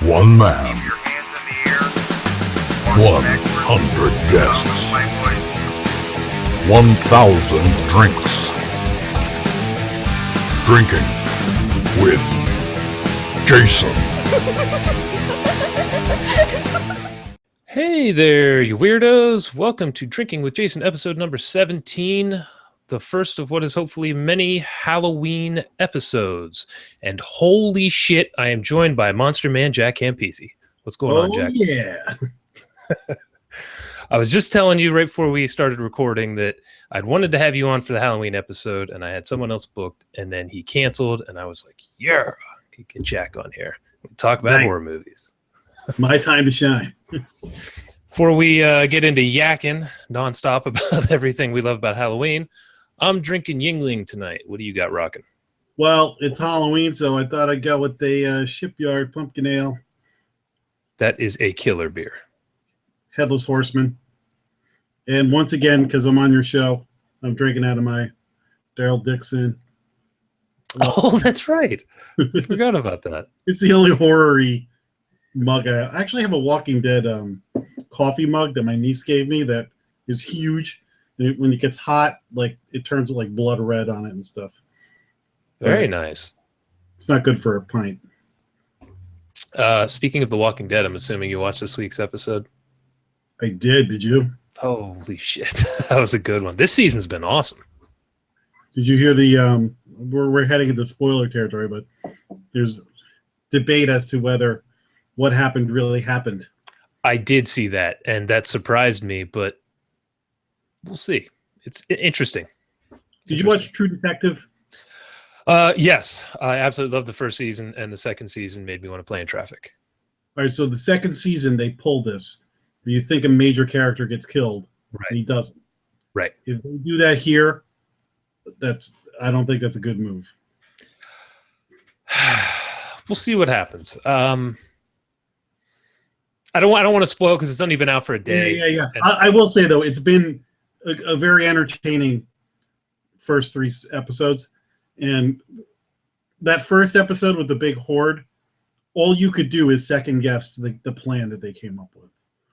One man, 100 guests, 1,000 drinks. Drinking with Jason. Hey there, you weirdos. Welcome to Drinking with Jason, episode number 17. The first of what is hopefully many Halloween episodes. And holy shit, I am joined by Monster Man Jack Campisi. What's going on, Jack? Oh, yeah. I was just telling you right before we started recording that I'd wanted to have you on for the Halloween episode, and I had someone else booked, and then he canceled, and I was like, yeah, I could get Jack on here. We'll talk about horror movies. My time to shine. Before we get into yakking nonstop about everything we love about Halloween, I'm drinking Yingling tonight. What do you got rocking? Well, it's Halloween, so I thought I'd go with the Shipyard Pumpkin Ale. That is a killer beer. Headless Horseman. And once again, because I'm on your show, I'm drinking out of my Daryl Dixon. Oh, that's right. I forgot about that. It's the only horror-y mug. I actually have a Walking Dead coffee mug that my niece gave me that is huge. And when it gets hot, like it turns like blood red on it and stuff. Very nice. It's not good for a pint. Speaking of The Walking Dead, I'm assuming you watched this week's episode. I did. Did you? Holy shit. That was a good one. This season's been awesome. Did you hear the we're heading into spoiler territory, but there's debate as to whether what happened really happened. I did see that, and that surprised me, but we'll see. It's interesting. Did you watch True Detective? Yes. I absolutely loved the first season, and the second season made me want to play in traffic. All right, so the second season, they pulled this. You think a major character gets killed, right? And he doesn't. Right. If they do that here, I don't think that's a good move. We'll see what happens. I don't want to spoil because it's only been out for a day. Yeah. I will say though, it's been a very entertaining first 3 episodes, and that first episode with the big horde, all you could do is second guess the plan that they came up with.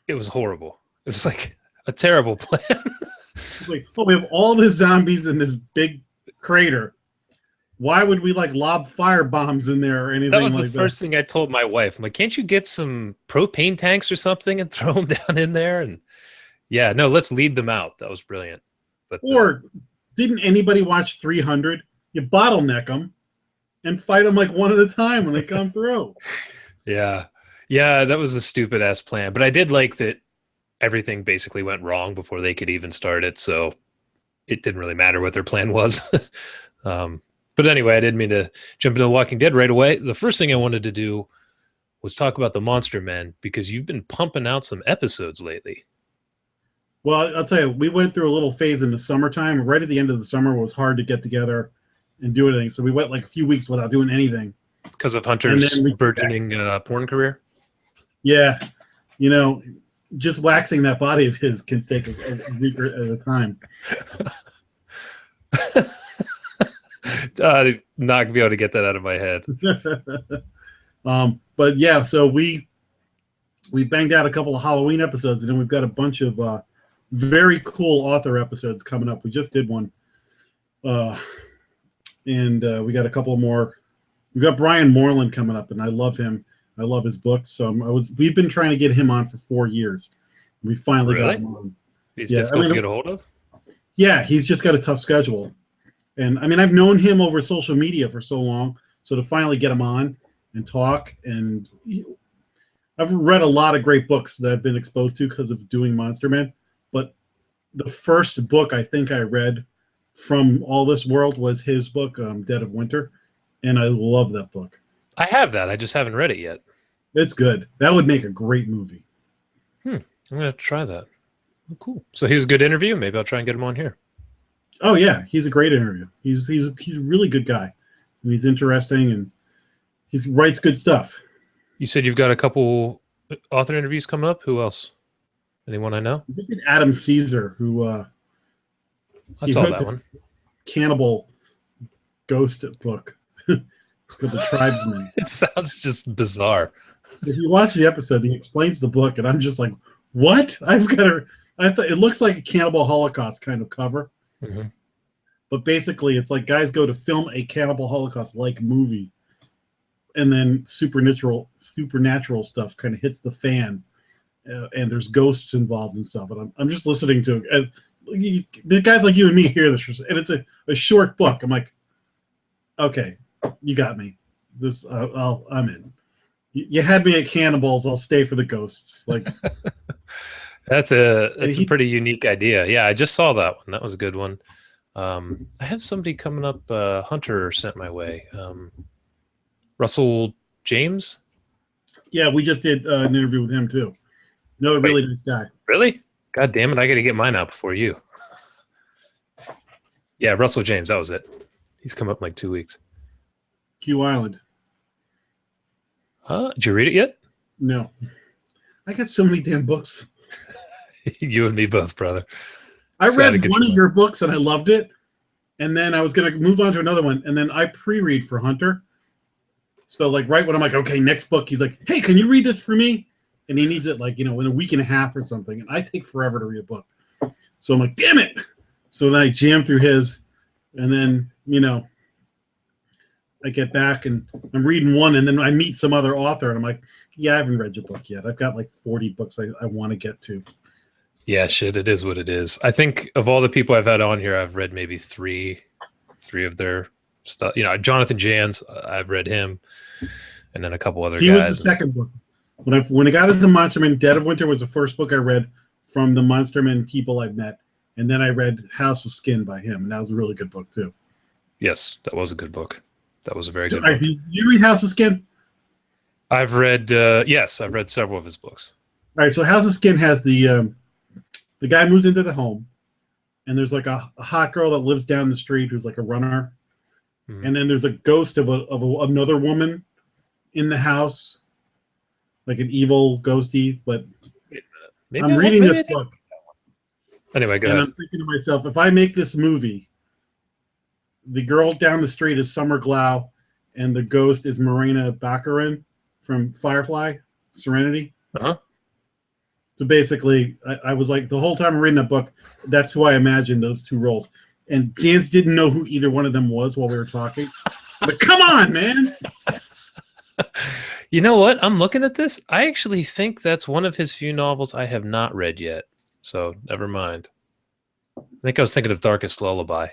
It was horrible. It was like a terrible plan. It's like, we have all the zombies in this big crater. Why would we lob fire bombs in there or anything like that? That was the first thing I told my wife. I'm like, can't you get some propane tanks or something and throw them down in there? And yeah, no, let's lead them out. That was brilliant. But didn't anybody watch 300? You bottleneck them and fight them like one at a time when they come through. Yeah, that was a stupid ass plan. But I did like that everything basically went wrong before they could even start it. So it didn't really matter what their plan was. But anyway, I didn't mean to jump into The Walking Dead right away. The first thing I wanted to do was talk about the Monster Men, because you've been pumping out some episodes lately. Well, I'll tell you, we went through a little phase in the summertime. Right at the end of the summer, it was hard to get together and do anything. So we went a few weeks without doing anything. Because of Hunter's burgeoning porn career? Yeah. Just waxing that body of his can take a week at a time. Not going to be able to get that out of my head. But yeah, so we banged out a couple of Halloween episodes, and then we've got a bunch of very cool author episodes coming up. We just did one. And we got a couple more. We got Brian Moreland coming up, and I love him. I love his books. So we've been trying to get him on for 4 years. We finally got him on. He's difficult to get a hold of? Yeah, he's just got a tough schedule. And I've known him over social media for so long. So to finally get him on and talk, and I've read a lot of great books that I've been exposed to because of doing Monster Man. But the first book I think I read from all this world was his book, Dead of Winter. And I love that book. I have that. I just haven't read it yet. It's good. That would make a great movie. I'm going to try that. Oh, cool. So he was a good interview. Maybe I'll try and get him on here. Oh yeah, he's a great interview. He's a really good guy, and he's interesting, and he writes good stuff. You said you've got a couple author interviews coming up. Who else? Anyone I know? This is Adam Caesar, who I saw that one. Cannibal ghost book for the tribesmen. It sounds just bizarre. If you watch the episode, he explains the book, and I'm just like, what? I've got to. I thought it looks like a Cannibal Holocaust kind of cover, but basically, it's like guys go to film a Cannibal Holocaust like movie, and then supernatural stuff kind of hits the fan, and there's ghosts involved and stuff. And I'm just listening to it. The guys like you and me hear this, and it's a short book. I'm like, okay, you got me. This I'm in. You had me at cannibals. I'll stay for the ghosts. Like that's a pretty unique idea. Yeah, I just saw that one. That was a good one. I have somebody coming up. Hunter sent my way. Russell James. Yeah, we just did an interview with him too. Another really nice guy. Really? God damn it! I got to get mine out before you. Yeah, Russell James. That was it. He's come up in like 2 weeks. Q Island. Did you read it yet? No. I got so many damn books. You and me both, brother. I read one of your books and I loved it. And then I was going to move on to another one. And then I pre-read for Hunter. So like right when I'm like, okay, next book, he's like, hey, can you read this for me? And he needs it like, in a week and a half or something. And I take forever to read a book. So I'm like, damn it. So then I jam through his. And then, I get back and I'm reading one. And then I meet some other author. And I'm like, yeah, I haven't read your book yet. I've got like 40 books I want to get to. Yeah, shit, it is what it is. I think of all the people I've had on here, I've read maybe three of their stuff. Jonathan Jans, I've read him. And then a couple other guys. He was the second book. When I got into Monsterman, Dead of Winter was the first book I read from the Monsterman people I've met. And then I read House of Skin by him. And that was a really good book, too. Yes, that was a good book. That was a very good book. You read House of Skin? I've read, yes, I've read several of his books. All right, so House of Skin has the guy moves into the home. And there's like a hot girl that lives down the street who's like a runner. Mm-hmm. And then there's a ghost of another woman in the house. Like an evil ghosty, but I'm reading this book. Anyway, go ahead. And I'm thinking to myself, if I make this movie, the girl down the street is Summer Glau, and the ghost is Morena Baccarin from Firefly, Serenity. Uh-huh. So basically, I was like, the whole time I'm reading that book, that's who I imagined those two roles. And Jans didn't know who either one of them was while we were talking. But come on, man! You know what? I'm looking at this. I actually think that's one of his few novels I have not read yet. So never mind. I think I was thinking of Darkest Lullaby.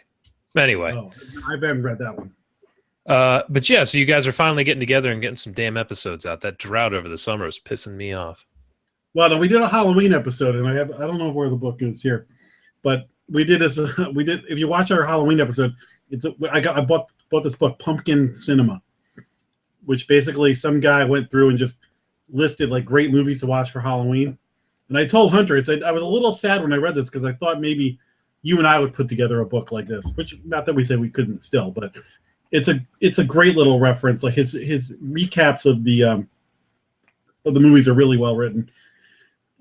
Anyway. Oh, I haven't read that one. But yeah, so you guys are finally getting together and getting some damn episodes out. That drought over the summer is pissing me off. Well, no, we did a Halloween episode, and I don't know where the book is here, but we did this. If you watch our Halloween episode, I bought this book, Pumpkin Cinema, which basically some guy went through and just listed like great movies to watch for Halloween. And I told Hunter, I said, I was a little sad when I read this because I thought maybe you and I would put together a book like this, which not that we said we couldn't still, but it's a great little reference. Like his recaps of the movies are really well written.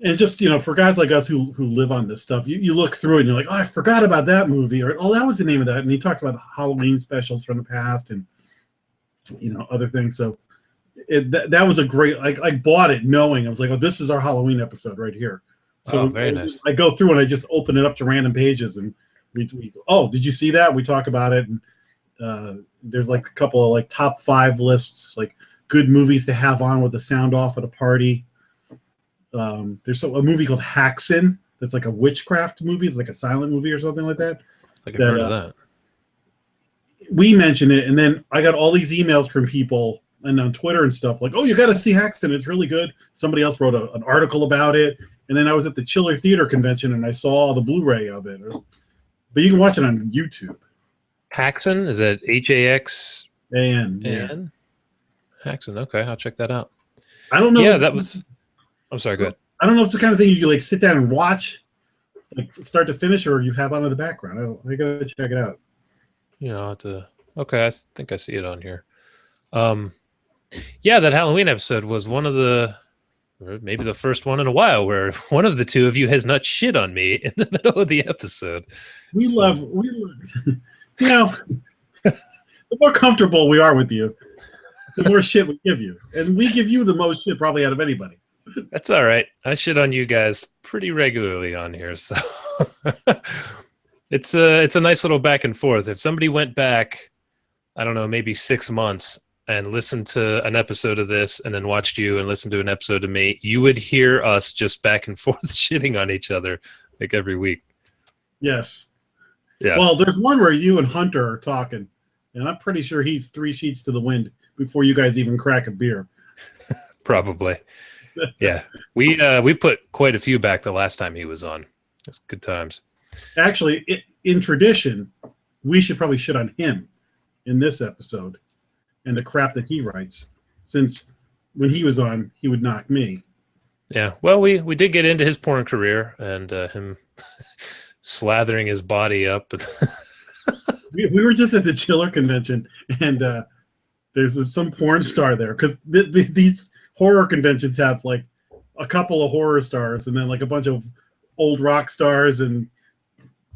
And just, for guys like us who live on this stuff, you look through it and you're like, oh, I forgot about that movie, or oh, that was the name of that. And he talks about Halloween specials from the past and other things. So that was a great. I bought it knowing I was like, oh, this is our Halloween episode right here. So very nice. I go through and I just open it up to random pages and we oh, did you see that? We talk about it. And there's like a couple of like top 5 lists, like good movies to have on with the sound off at a party. There's a movie called Haxan that's like a witchcraft movie, like a silent movie or something like that. Like I've heard of that. We mentioned it, and then I got all these emails from people and on Twitter and stuff like, oh, you got to see Haxan. It's really good. Somebody else wrote an article about it. And then I was at the Chiller Theater Convention, and I saw the Blu-ray of it. But you can watch it on YouTube. Haxan? Is that Haxan? Yeah. Haxan. Okay, I'll check that out. I don't know. Yeah, that was... I'm sorry, go ahead. I don't know if it's the kind of thing you like sit down and watch, like start to finish, or you have on in the background. I gotta check it out. Yeah, okay, I think I see it on here. Yeah, that Halloween episode was one of the, or maybe the first one in a while where one of the two of you has not shit on me in the middle of the episode. We love, the more comfortable we are with you, the more shit we give you. And we give you the most shit probably out of anybody. That's all right. I shit on you guys pretty regularly on here, so it's a nice little back and forth. If somebody went back, I don't know, maybe 6 months and listened to an episode of this and then watched you and listened to an episode of me, you would hear us just back and forth shitting on each other like every week. Yes. Yeah. Well, there's one where you and Hunter are talking, and I'm pretty sure he's 3 sheets to the wind before you guys even crack a beer. Probably. Yeah. We put quite a few back the last time he was on. It's good times. Actually, in tradition, we should probably shit on him in this episode and the crap that he writes, since when he was on, he would knock me. Yeah. Well, we did get into his porn career and him slathering his body up. We were just at the Chiller convention, and there's some porn star there, because these horror conventions have like a couple of horror stars and then like a bunch of old rock stars and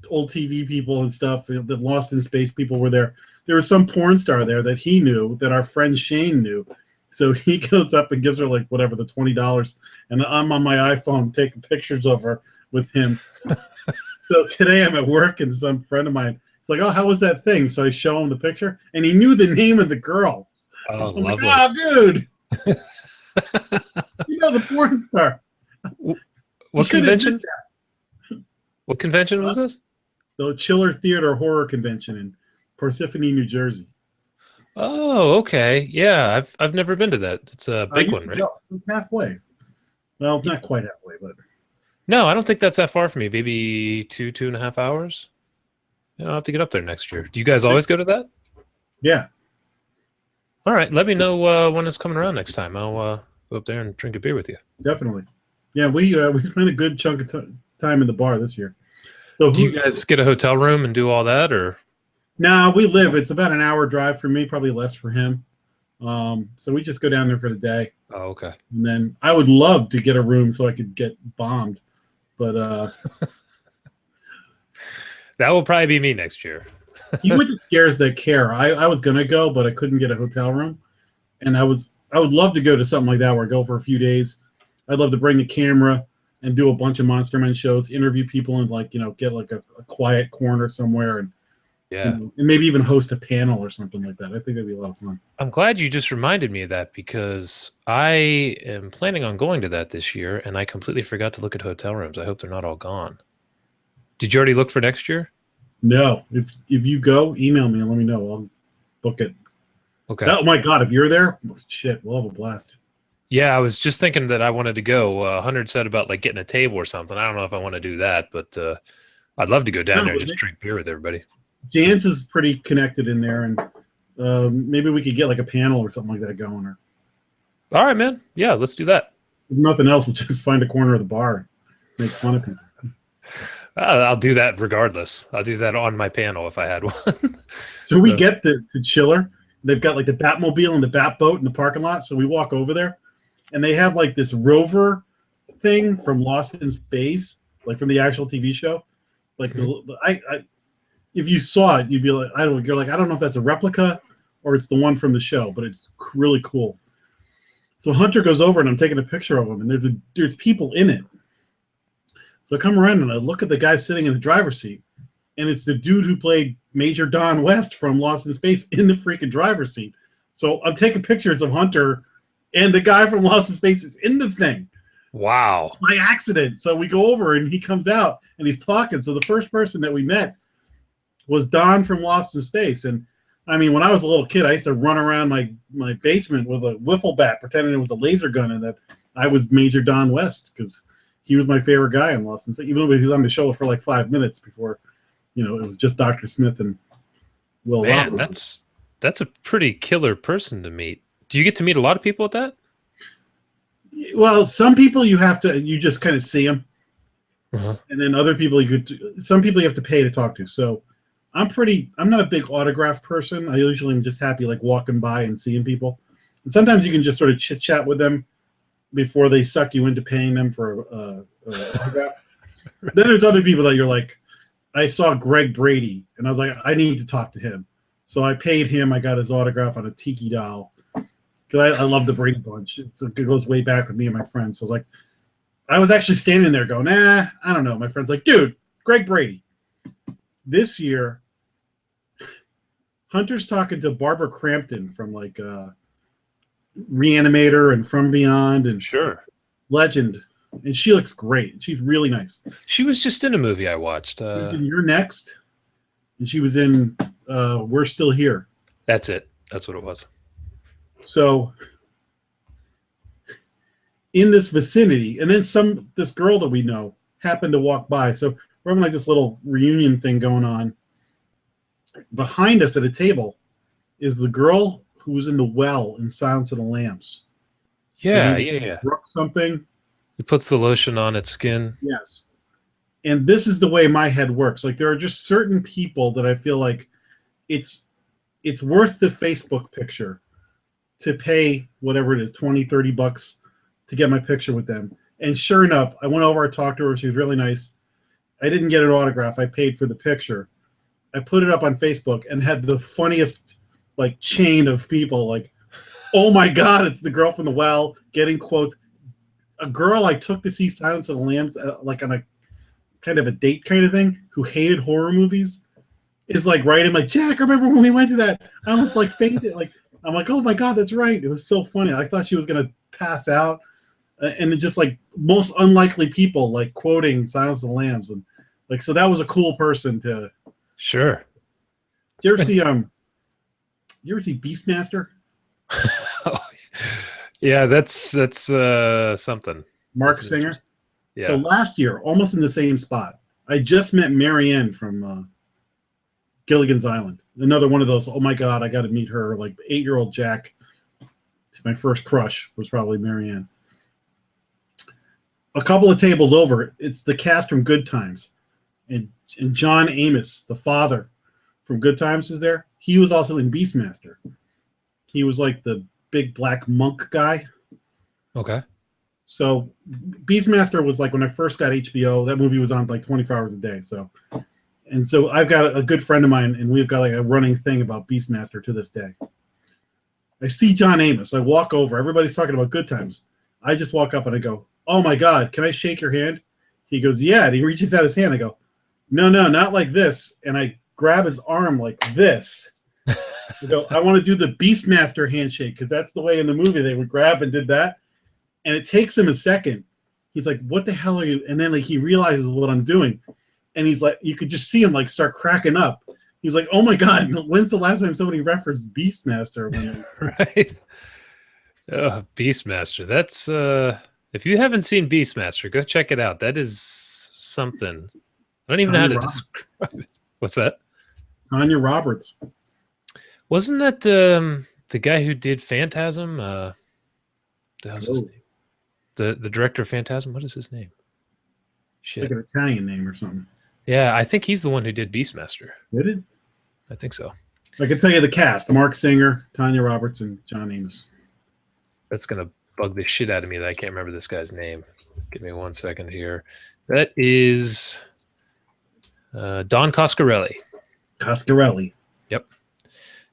old TV people and stuff. The Lost in Space people were there. There was some porn star there that he knew, that our friend Shane knew. So he goes up and gives her like whatever, the $20, and I'm on my iPhone taking pictures of her with him. So today I'm at work, and some friend of mine, it's like, oh, how was that thing? So I show him the picture, and he knew the name of the girl. Oh, I'm lovely. like, dude. You know, the porn star. What convention? What convention was this? The Chiller Theater Horror Convention in Parsippany, New Jersey. Oh, okay. Yeah, I've never been to that. It's a big one, right? It's like halfway. Well, not quite halfway, but No, I don't think that's that far from me. Maybe 2.5 hours. Yeah, I'll have to get up there next year. Do you guys always go to that? yeah. All right. Let me know when it's coming around next time. I'll go up there and drink a beer with you. Definitely. Yeah, we spent a good chunk of time in the bar this year. So Do you guys get a hotel room and do all that, or? No, we live. It's about an hour drive for me, probably less for him. So we just go down there for the day. Oh, okay. And then I would love to get a room so I could get bombed, but that will probably be me next year. he went to Scares That Care. I was gonna go, but I couldn't get a hotel room, and I would love to go to something like that where I go for a few days. I'd love to bring the camera and do a bunch of Monster Men shows, interview people, and get like a quiet corner somewhere, and Yeah. and maybe even host a panel or something like that. I think it'd be a lot of fun. I'm glad you just reminded me of that, because I am planning on going to that this year, and I completely forgot to look at hotel rooms. I hope they're not all gone. Did you already look for next year? No, if you go, email me and let me know. I'll book it. Okay. Oh my God, if you're there, shit, we'll have a blast. Yeah, I was just thinking that I wanted to go. Hunter said about like getting a table or something. I don't know if I want to do that, but I'd love to go down there and just drink beer with everybody. Jans is pretty connected in there, and maybe we could get like a panel or something like that going. Or All right, man. Yeah, let's do that. if nothing else, we'll just find a corner of the bar, and make fun of people. I'll do that regardless. I'll do that on my panel if I had one. So we get to Chiller. They've got like the Batmobile and the Batboat in the parking lot. So we walk over there, and they have like this rover thing from Lost in Space, like from the actual TV show. Like if you saw it, you'd be like, I don't know if that's a replica or it's the one from the show, but it's really cool. So Hunter goes over, and I'm taking a picture of him, and there's people in it. So I come around and I look at the guy sitting in the driver's seat, and it's the dude who played Major Don West from Lost in Space in the freaking driver's seat. So I'm taking pictures of Hunter, and the guy from Lost in Space is in the thing. Wow. By accident. So we go over, and he comes out, and he's talking. So the first person that we met was Don from Lost in Space. And I mean, when I was a little kid, I used to run around my basement with a wiffle bat, pretending it was a laser gun, and that I was Major Don West, because he was my favorite guy in Lost in Space, even though he was on the show for like 5 minutes before, it was just Dr. Smith and Will Man, Roberts. that's a pretty killer person to meet. Do you get to meet a lot of people at that? Well, some people you just kind of see them. Uh-huh. And then other people some people you have to pay to talk to. So I'm not a big autograph person. I usually am just happy like walking by and seeing people. And sometimes you can just sort of chit chat with them before they suck you into paying them for an autograph. Then there's other people that you're like, I saw Greg Brady, and I was like, I need to talk to him. So I paid him. I got his autograph on a tiki doll. because I love the Brady Bunch. It goes way back with me and my friends. So I was like, I was actually standing there going, nah, I don't know. My friend's like, dude, Greg Brady. This year, Hunter's talking to Barbara Crampton from like Reanimator and From Beyond and Sure. Legend. And she looks great. She's really nice. She was just in a movie I watched. She was in You're Next. And she was in We're Still Here. That's it. That's what it was. So in this vicinity, and then this girl that we know happened to walk by. So we're having like this little reunion thing going on. Behind us at a table is the girl who was in the well in Silence of the Lambs. Yeah. Broke something. It puts the lotion on its skin. Yes. And this is the way my head works. Like there are just certain people that I feel like it's worth the Facebook picture to pay whatever it is, $20-$30 to get my picture with them. And sure enough, I went over, I talked to her. She was really nice. I didn't get an autograph. I paid for the picture. I put it up on Facebook and had the funniest like chain of people like, oh my God, it's the girl from the well getting quotes. A girl I took to see Silence of the Lambs like on a kind of a date kind of thing who hated horror movies is like writing like, Jack, remember when we went to that? I almost like fainted. Like, I'm like, oh my God, that's right. It was so funny. I thought she was going to pass out. And it just like most unlikely people like quoting Silence of the Lambs. And like, so that was a cool person to. Sure. Do you ever see Beastmaster? Yeah, that's something. Mark Singer. Yeah. So last year, almost in the same spot, I just met Marianne from Gilligan's Island. Another one of those, oh my God, I got to meet her. Like 8-year-old Jack. My first crush was probably Marianne. A couple of tables over, it's the cast from Good Times. And John Amos, the father from Good Times, is there. He was also in Beastmaster. He was like the big black monk guy. Okay. So Beastmaster was like when I first got HBO, that movie was on like 24 hours a day. So I've got a good friend of mine, and we've got like a running thing about Beastmaster to this day. I see John Amos. I walk over. Everybody's talking about Good Times. I just walk up and I go, oh my God, can I shake your hand? He goes, yeah. And he reaches out his hand. I go, no, not like this. And I grab his arm like this. I go, I want to do the Beastmaster handshake because that's the way in the movie they would grab and did that. And it takes him a second. He's like, what the hell are you? And then like he realizes what I'm doing. And he's like, you could just see him like start cracking up. He's like, oh my God, when's the last time somebody referenced Beastmaster? Right. Beastmaster. That's if you haven't seen Beastmaster, go check it out. That is something. I don't even know how to describe it. What's that? Tanya Roberts. Wasn't that the guy who did Phantasm? The hell's his name? The director of Phantasm. What is his name? Shit. It's like an Italian name or something. Yeah, I think he's the one who did Beastmaster. Did it? I think so. I can tell you the cast: Mark Singer, Tanya Roberts, and John Amos. That's gonna bug the shit out of me that I can't remember this guy's name. Give me 1 second here. That is Don Coscarelli. Coscarelli. Yep.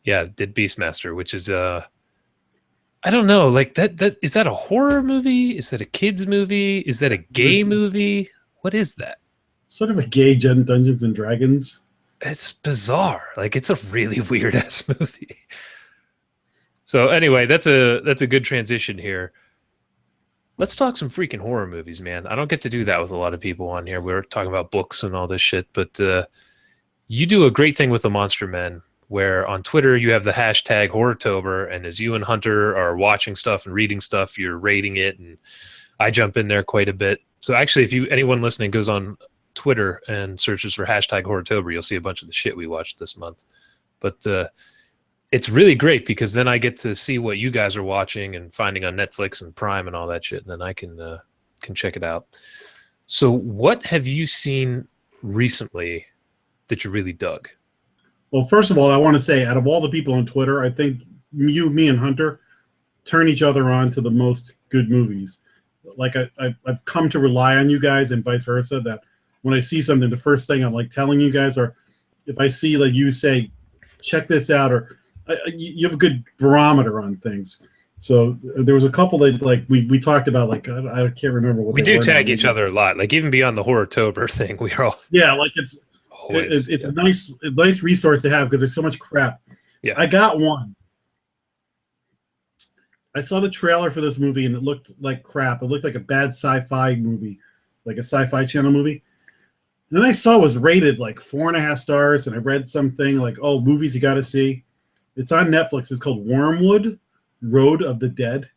Yeah, did Beastmaster, which is I don't know, like that is that a horror movie? Is that a kids movie? Is that a gay movie? What is that? Sort of a gay Dungeons and Dragons. It's bizarre. Like it's a really weird ass movie. So anyway, that's a good transition here. Let's talk some freaking horror movies, man. I don't get to do that with a lot of people on here. We're talking about books and all this shit, but you do a great thing with the Monster Men, where on Twitter you have the hashtag Horrortober, and as you and Hunter are watching stuff and reading stuff, you're rating it, and I jump in there quite a bit. So actually, if anyone listening goes on Twitter and searches for hashtag Horrortober, you'll see a bunch of the shit we watched this month. But it's really great because then I get to see what you guys are watching and finding on Netflix and Prime and all that shit, and then I can check it out. So what have you seen recently that you really dug? Well, first of all, I want to say, out of all the people on Twitter, I think you, me, and Hunter turn each other on to the most good movies. Like I've come to rely on you guys and vice versa, that when I see something, the first thing I'm like telling you guys, or if I see like you say, check this out, or you have a good barometer on things. So there was a couple that like we talked about. Like I can't remember what We they do were tag now. each other a lot. Like even beyond the Horror-tober thing, we are all Yeah, like it's always. a nice resource to have because there's so much crap. Yeah. I got one. I saw the trailer for this movie and it looked like crap. It looked like a bad sci-fi movie, like a sci-fi channel movie. And then I saw it was rated like 4.5 stars, and I read something like, "Oh, movies you got to see." It's on Netflix. It's called Wormwood: Road of the Dead.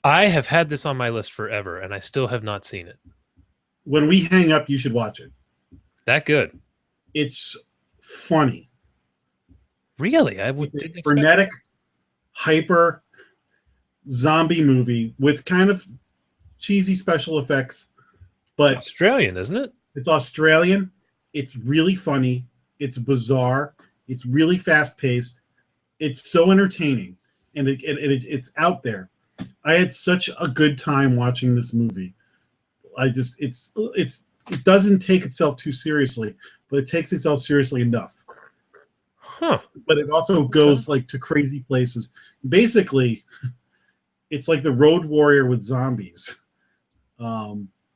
I have had this on my list forever, and I still have not seen it. When we hang up, you should watch it. That good? It's funny. Really? I It's didn't a expect. frenetic, hyper zombie movie with kind of cheesy special effects, but It's Australian, isn't it? it's Australian. It's really funny. It's bizarre. It's really fast paced. It's so entertaining, and it's out there. I had such a good time watching this movie. It doesn't take itself too seriously, but it takes itself seriously enough. Huh. But it also goes like to crazy places. Basically, it's like the Road Warrior with zombies,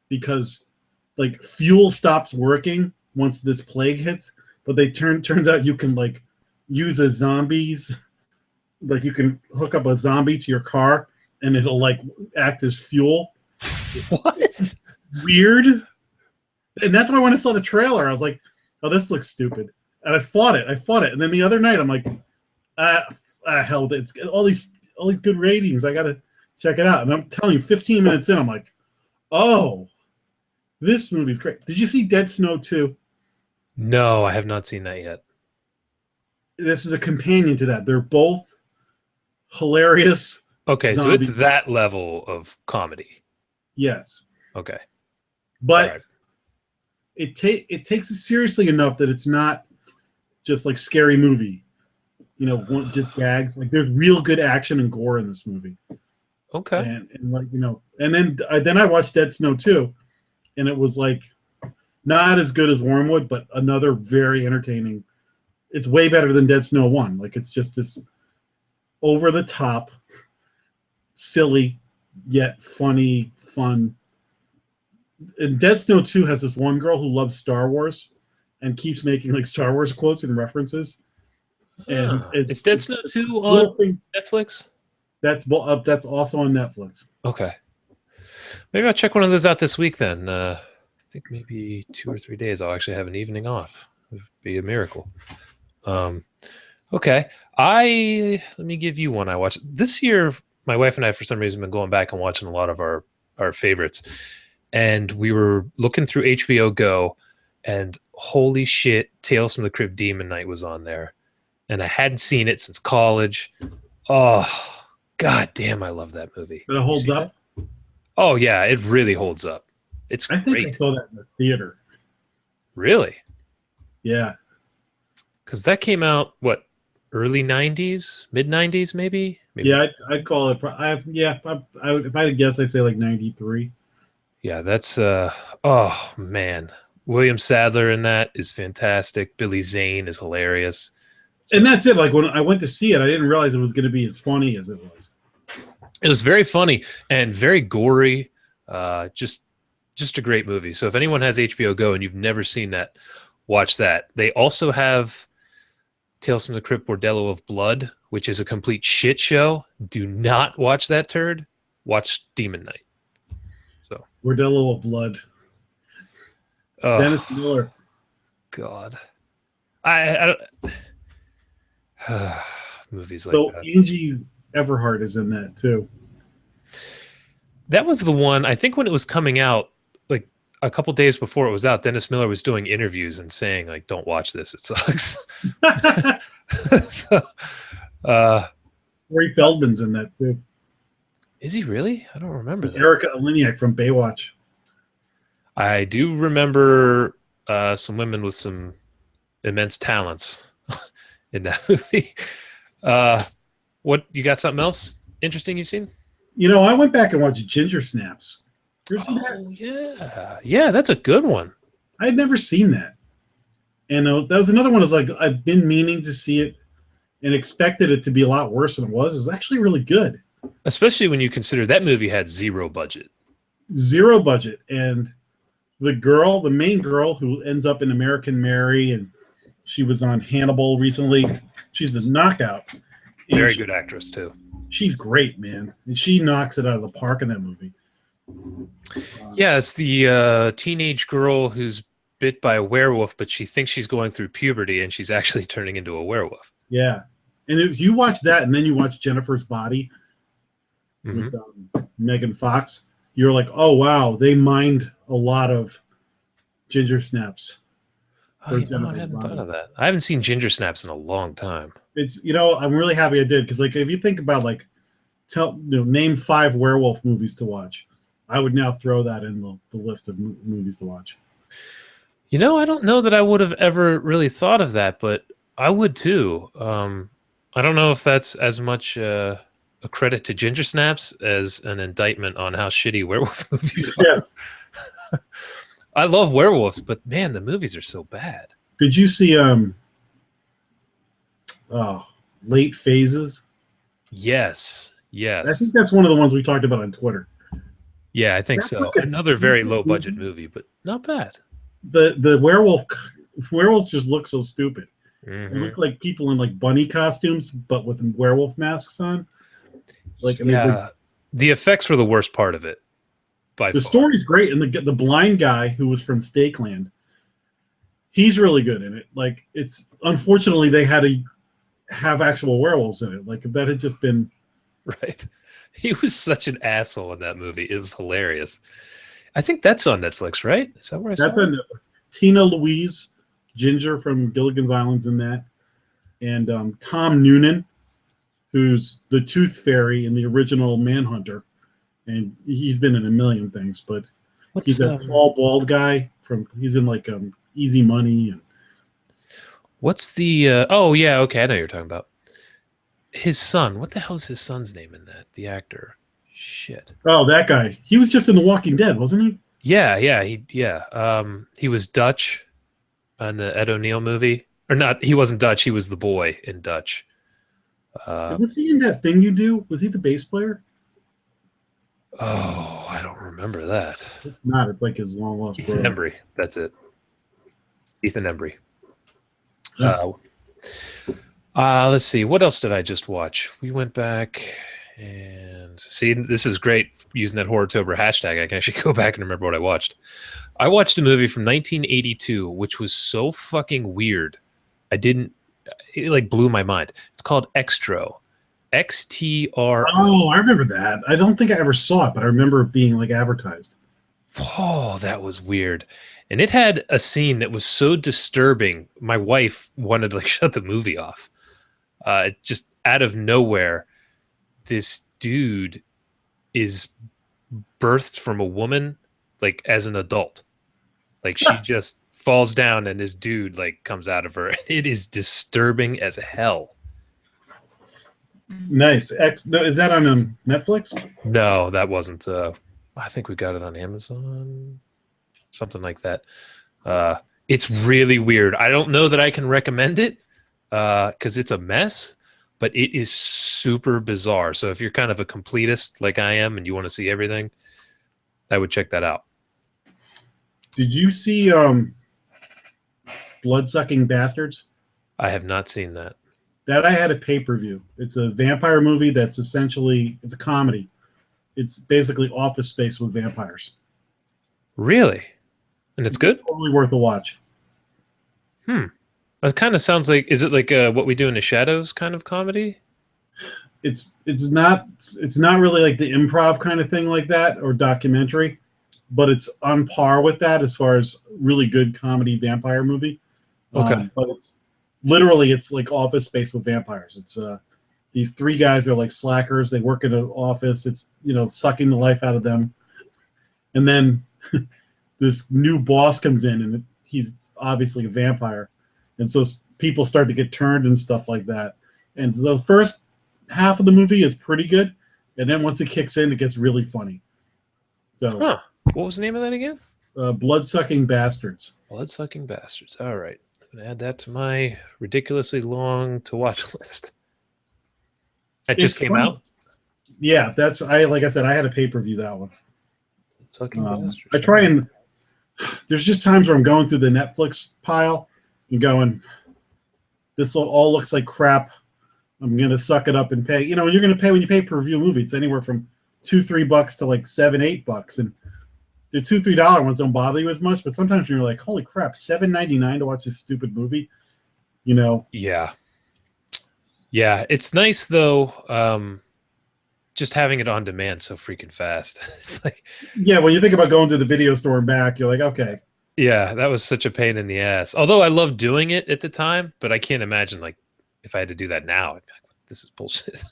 because like fuel stops working once this plague hits. But turns out you can like use a zombies, like you can hook up a zombie to your car and it'll like act as fuel. What? Weird. And that's why when I saw the trailer, I was like, "Oh, this looks stupid," and I fought it. And then the other night, I'm like, hell, it's all these good ratings. I gotta check it out. And I'm telling you, 15 minutes in, I'm like, "Oh, this movie's great." Did you see Dead Snow 2? No, I have not seen that yet. This is a companion to that. They're both hilarious. Okay, so Zombie. it's that level of comedy. Yes, Okay. but All right. it takes it seriously enough that it's not just like scary movie. Just gags. Like there's real good action and gore in this movie. Okay. And like and then I watched Dead Snow 2, and it was like not as good as Wormwood, but another very entertaining. It's way better than Dead Snow 1. Like it's just this over the top, silly yet funny, fun. And Dead Snow 2 has this one girl who loves Star Wars and keeps making like Star Wars quotes and references. And Is Dead Snow 2 on Netflix? That's also on Netflix. Okay. Maybe I'll check one of those out this week then. I think maybe 2 or 3 days I'll actually have an evening off. It would be a miracle. Okay. Let me give you one I watched. This year, my wife and I, for some reason, been going back and watching a lot of our favorites. And we were looking through HBO Go, and holy shit, Tales from the Crypt Demon Knight was on there. And I hadn't seen it since college. Oh, god damn, I love that movie. But it holds up? That? Oh, yeah, it really holds up. It's I think great. I saw that in the theater. Really? Yeah. Because that came out, what, early 90s? Mid-90s, maybe? Yeah, I'd call it. If I had to guess, I'd say like 93. Yeah, that's, oh, man. William Sadler in that is fantastic. Billy Zane is hilarious. And that's it. Like when I went to see it, I didn't realize it was going to be as funny as it was. It was very funny and very gory. Just a great movie. So if anyone has HBO Go and you've never seen that, watch that. They also have Tales from the Crypt Bordello of Blood, which is a complete shit show. Do not watch that turd. Watch Demon Knight. So Bordello of Blood. Dennis Miller. God. I movies like So that. Angie Everhart is in that too. That was the one, I think when it was coming out, like a couple days before it was out, Dennis Miller was doing interviews and saying, like, don't watch this, it sucks. So, Corey Feldman's in that too. is he really? I don't remember that. Erica Eleniak from Baywatch. I do remember some women with some immense talents in that movie. What, you got something else interesting you've seen? I went back and watched Ginger Snaps. You ever seen that? Oh, yeah. Yeah, that's a good one. I had never seen that. And that was another one. Is like I've been meaning to see it and expected it to be a lot worse than it was. It was actually really good. Especially when you consider that movie had zero budget. Zero budget. And the main girl who ends up in American Mary, and she was on Hannibal recently. She's a knockout. Very good actress too. She's great, man. And she knocks it out of the park in that movie. Yeah, it's the teenage girl who's bit by a werewolf, but she thinks she's going through puberty and she's actually turning into a werewolf. Yeah. And if you watch that and then you watch Jennifer's Body Mhm. with Megan Fox, you're like, oh, wow, they mined a lot of ginger snaps. Oh, you know, I hadn't thought of that. I haven't seen Ginger Snaps in a long time. It's, I'm really happy I did, because like if you think about like name 5 werewolf movies to watch, I would now throw that in the list of movies to watch. You know, I don't know that I would have ever really thought of that, but I would too. I don't know if that's as much a credit to Ginger Snaps as an indictment on how shitty werewolf movies are. Yes. I love werewolves, but man, the movies are so bad. Did you see Late Phases? Yes. I think that's one of the ones we talked about on Twitter. Yeah, I think so. Another very low budget movie, but not bad. The werewolves just look so stupid. They look like people in like bunny costumes, but with werewolf masks on. Like, yeah, the effects were the worst part of it. The story's great, and the blind guy who was from Stakeland, he's really good in it. Like, it's unfortunately they had to have actual werewolves in it. Like, if that had just been right, he was such an asshole in that movie. It was hilarious. I think that's on Netflix, right? Is that where I saw it? That's on Netflix. Tina Louise, Ginger from Gilligan's Island's in that, and Tom Noonan, who's the Tooth Fairy in the original Manhunter. And he's been in a million things, but he's a tall, bald guy he's in like Easy Money. And what's the? Oh yeah, okay, I know what you're talking about. His son. What the hell's his son's name in that? The actor. Shit. Oh, that guy. He was just in The Walking Dead, wasn't he? Yeah. He was Dutch on the Ed O'Neill movie, or not? He wasn't Dutch. He was the boy in Dutch. Was he in That Thing You Do? Was he the bass player? Oh, I don't remember that. If not, it's like his long lost brother. Ethan Embry. That's it. Ethan Embry. Yeah. Let's see. What else did I just watch? We went back and see. This is great using that Horrortober hashtag. I can actually go back and remember what I watched. I watched a movie from 1982, which was so fucking weird. It like blew my mind. It's called Xtro. XTR. Oh, I remember that. I don't think I ever saw it, but I remember it being like advertised. Oh, that was weird. And it had a scene that was so disturbing. My wife wanted to like shut the movie off. Just out of nowhere, this dude is birthed from a woman, like as an adult. Like she just falls down and this dude like comes out of her. It is disturbing as hell. Nice. No, is that on Netflix? No, that wasn't. I think we got it on Amazon, something like that. It's really weird. I don't know that I can recommend it because it's a mess, but it is super bizarre. So if you're kind of a completist like I am and you want to see everything, I would check that out. Did you see Blood-Sucking Bastards? I have not seen that. That I had a pay-per-view. It's a vampire movie that's essentially, it's a comedy. It's basically Office Space with vampires. Really? And it's good? Totally worth a watch. It kind of sounds like, is it like What We Do in the Shadows kind of comedy? It's not really like the improv kind of thing like that or documentary, but it's on par with that as far as really good comedy vampire movie. Okay. But it's like Office Space with vampires. It's these 3 guys are like slackers. They work in an office. It's sucking the life out of them, and then this new boss comes in, and he's obviously a vampire, and so people start to get turned and stuff like that. And the first half of the movie is pretty good, and then once it kicks in, it gets really funny. So, what was the name of that again? Blood-Sucking Bastards. Blood-Sucking Bastards. All right. I'm going to add that to my ridiculously long to watch list. That just came out? Yeah, that's like I said, I had a pay-per-view that one. Fucking bastards. I try and there's just times where I'm going through the Netflix pile and going, this all looks like crap. I'm gonna suck it up and pay. You're gonna pay when you pay per view movie. It's anywhere from $2-3 to like $7-8, and the $2-3 ones don't bother you as much. But sometimes you're like, holy crap, $7.99 to watch this stupid movie. Yeah, it's nice though. Just having it on demand so freaking fast. It's like, yeah, when you think about going to the video store and back, you're like, okay. Yeah, that was such a pain in the ass. Although I loved doing it at the time, but I can't imagine like if I had to do that now. I'd be like, this is bullshit.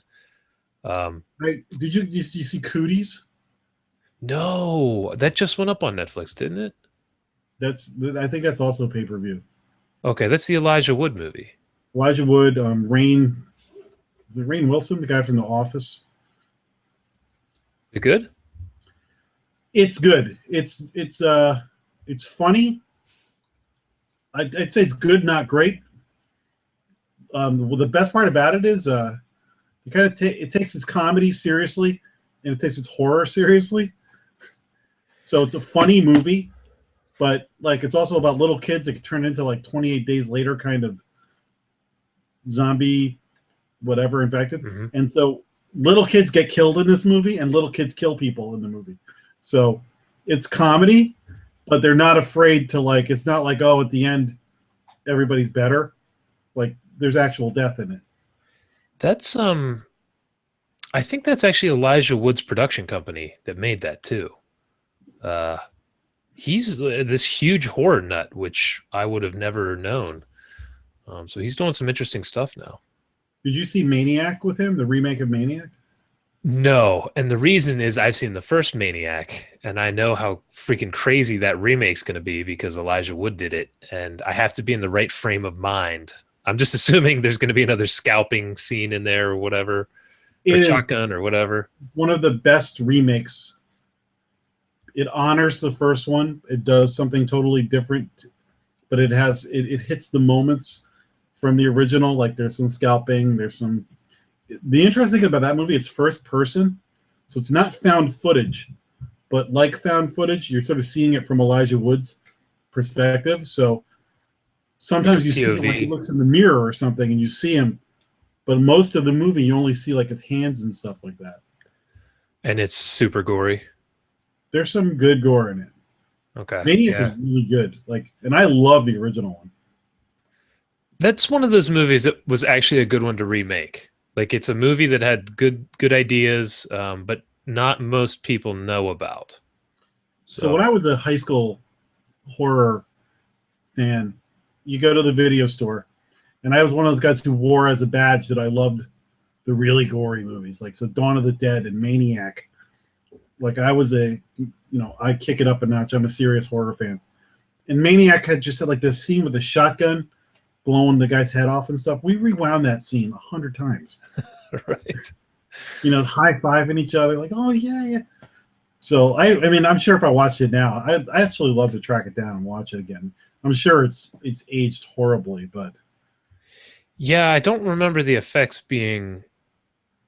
Did you see Cooties? No, that just went up on Netflix, didn't it? I think that's also pay-per-view. Okay, that's the Elijah Wood movie. Elijah Wood, Rainn Wilson, the guy from The Office. Is it good? It's good. It's funny. I'd say it's good, not great. Well, the best part about it is it takes its comedy seriously, and it takes its horror seriously. So it's a funny movie, but like it's also about little kids that can turn into like 28 Days Later kind of zombie, whatever, infected. Mm-hmm. And so little kids get killed in this movie, and little kids kill people in the movie. So it's comedy, but they're not afraid to like. It's not like, oh, at the end everybody's better. Like there's actual death in it. That's I think that's actually Elijah Wood's production company that made that too. He's this huge horror nut, which I would have never known. So he's doing some interesting stuff now. Did you see Maniac with him, the remake of Maniac? No, and the reason is I've seen the first Maniac, and I know how freaking crazy that remake's going to be because Elijah Wood did it, and I have to be in the right frame of mind. I'm just assuming there's going to be another scalping scene in there or whatever, or shotgun or whatever. One of the best remakes. It honors the first one. It does something totally different, but it hits the moments from the original. Like there's some scalping, the interesting thing about that movie, it's first person, so it's not found footage, but like found footage, you're sort of seeing it from Elijah Wood's perspective. So sometimes you see him when he looks in the mirror or something and you see him, but most of the movie you only see like his hands and stuff like that. And it's super gory. There's some good gore in it. Okay. Maniac is really good. And I love the original one. That's one of those movies that was actually a good one to remake. Like it's a movie that had good ideas, but not most people know about. So when I was a high school horror fan, you go to the video store, and I was one of those guys who wore as a badge that I loved the really gory movies, like Dawn of the Dead and Maniac. Like I was I kick it up a notch. I'm a serious horror fan. And Maniac had like this scene with the shotgun blowing the guy's head off and stuff. We rewound that scene 100 times. Right. High-fiving each other, like, oh, yeah. So, I mean, I'm sure if I watched it now, I actually love to track it down and watch it again. I'm sure it's aged horribly, but... Yeah, I don't remember the effects being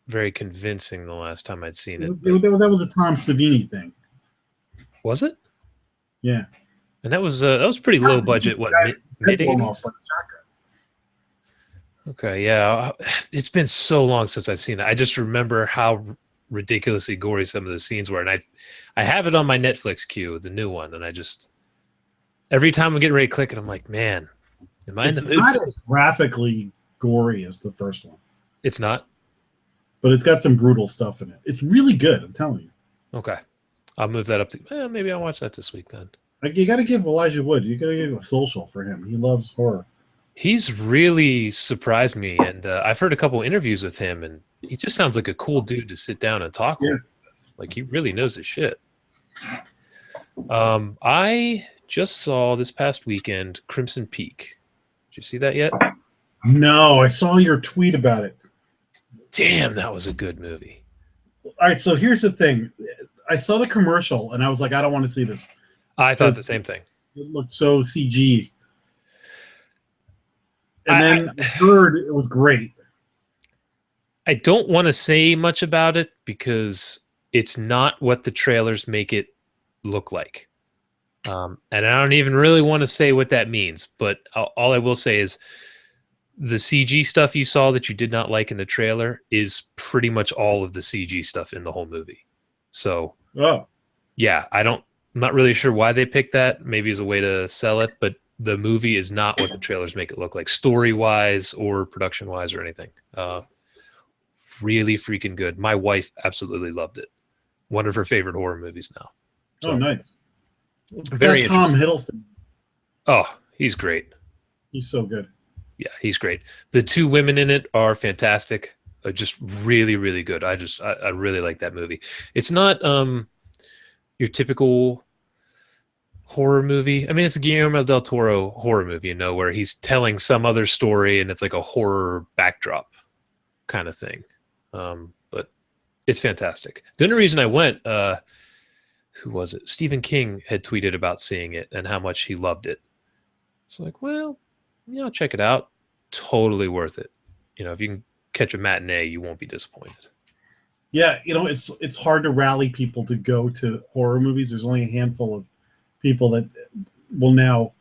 very convincing the last time I'd seen it. That was a Tom Savini thing. Was it? Yeah. And that was pretty low budget, mid-80s? Okay, yeah. It's been so long since I've seen it. I just remember how ridiculously gory some of the scenes were. And I have it on my Netflix queue, the new one, and I just... Every time I'm getting ready to click it, I'm like, man, am I in the mood? It's not as graphically gory as the first one. It's not? But it's got some brutal stuff in it. It's really good, I'm telling you. Okay. I'll move that up to... maybe I'll watch that this week then. You got to give Elijah Wood, you got to give a social for him. He loves horror. He's really surprised me, and I've heard a couple interviews with him, and he just sounds like a cool dude to sit down and talk with. Like, he really knows his shit. I just saw this past weekend Crimson Peak. Did you see that yet? No, I saw your tweet about it. Damn, that was a good movie. All right, so here's the thing. I saw the commercial, and I was like, I don't want to see this. I thought the same thing. It looked so CG. And then I heard it was great. I don't want to say much about it because it's not what the trailers make it look like. And I don't even really want to say what that means, but all I will say is the CG stuff you saw that you did not like in the trailer is pretty much all of the CG stuff in the whole movie. So, yeah, I'm not really sure why they picked that. Maybe as a way to sell it, but the movie is not what the trailers make it look like, story-wise or production-wise or anything. Really freaking good. My wife absolutely loved it. One of her favorite horror movies now. So, nice. Very Tom interesting. Hiddleston. Oh, he's great. He's so good. Yeah, he's great. The two women in it are fantastic. Just really, really good. I really like that movie. It's not your typical horror movie. I mean, it's a Guillermo del Toro horror movie, where he's telling some other story and it's like a horror backdrop kind of thing. But it's fantastic. The only reason I went, who was it? Stephen King had tweeted about seeing it and how much he loved it. It's like, well, I'll check it out. Totally worth it. If you can catch a matinee, you won't be disappointed. Yeah, it's hard to rally people to go to horror movies. There's only a handful of people that will now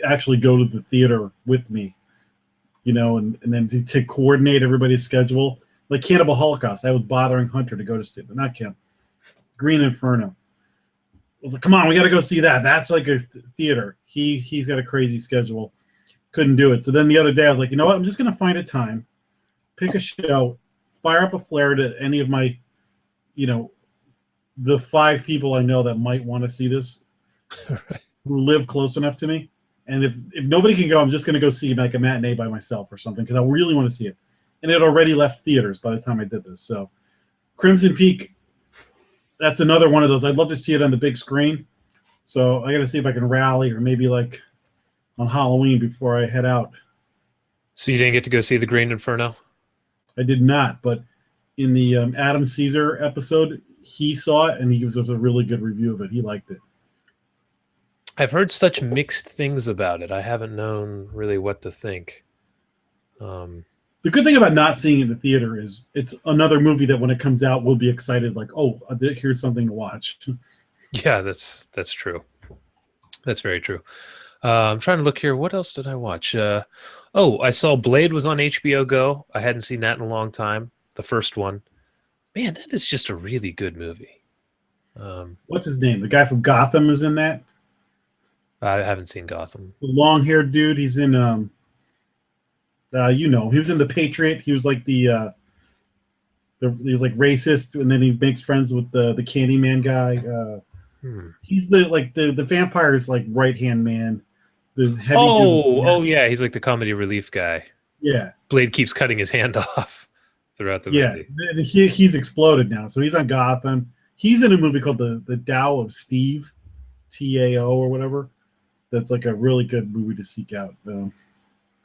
actually go to the theater with me, and then to coordinate everybody's schedule. Like Cannibal Holocaust, I was bothering Hunter to go to see it, but not Kim. Green Inferno. I was like, come on, we got to go see that. That's like a theater. He's got a crazy schedule. Couldn't do it. So then the other day I was like, you know what? I'm just going to find a time, pick a show, fire up a flare to any of my, the 5 people I know that might want to see this, who live close enough to me. And if nobody can go, I'm just going to go see like a matinee by myself or something because I really want to see it. And it already left theaters by the time I did this. So Crimson Peak, that's another one of those. I'd love to see it on the big screen. So I got to see if I can rally or maybe like on Halloween before I head out. So you didn't get to go see The Green Inferno? I did not, but in the Adam Caesar episode, he saw it and he gives us a really good review of it. He liked it. I've heard such mixed things about it. I haven't known really what to think. The good thing about not seeing it in the theater is it's another movie that when it comes out, we'll be excited like, oh, here's something to watch. Yeah, that's true. That's very true. I'm trying to look here. What else did I watch? I saw Blade was on HBO Go. I hadn't seen that in a long time. The first one. Man, that is just a really good movie. What's his name? The guy from Gotham is in that? I haven't seen Gotham. The long-haired dude. He's in, he was in The Patriot. He was like he was like racist, and then he makes friends with the Candyman guy. He's the vampire's like right-hand man. The heavy dude. Yeah, he's like the comedy relief guy. Yeah. Blade keeps cutting his hand off throughout the movie. Yeah, he's exploded now. So he's on Gotham. He's in a movie called The Tao of Steve, TAO or whatever. That's like a really good movie to seek out.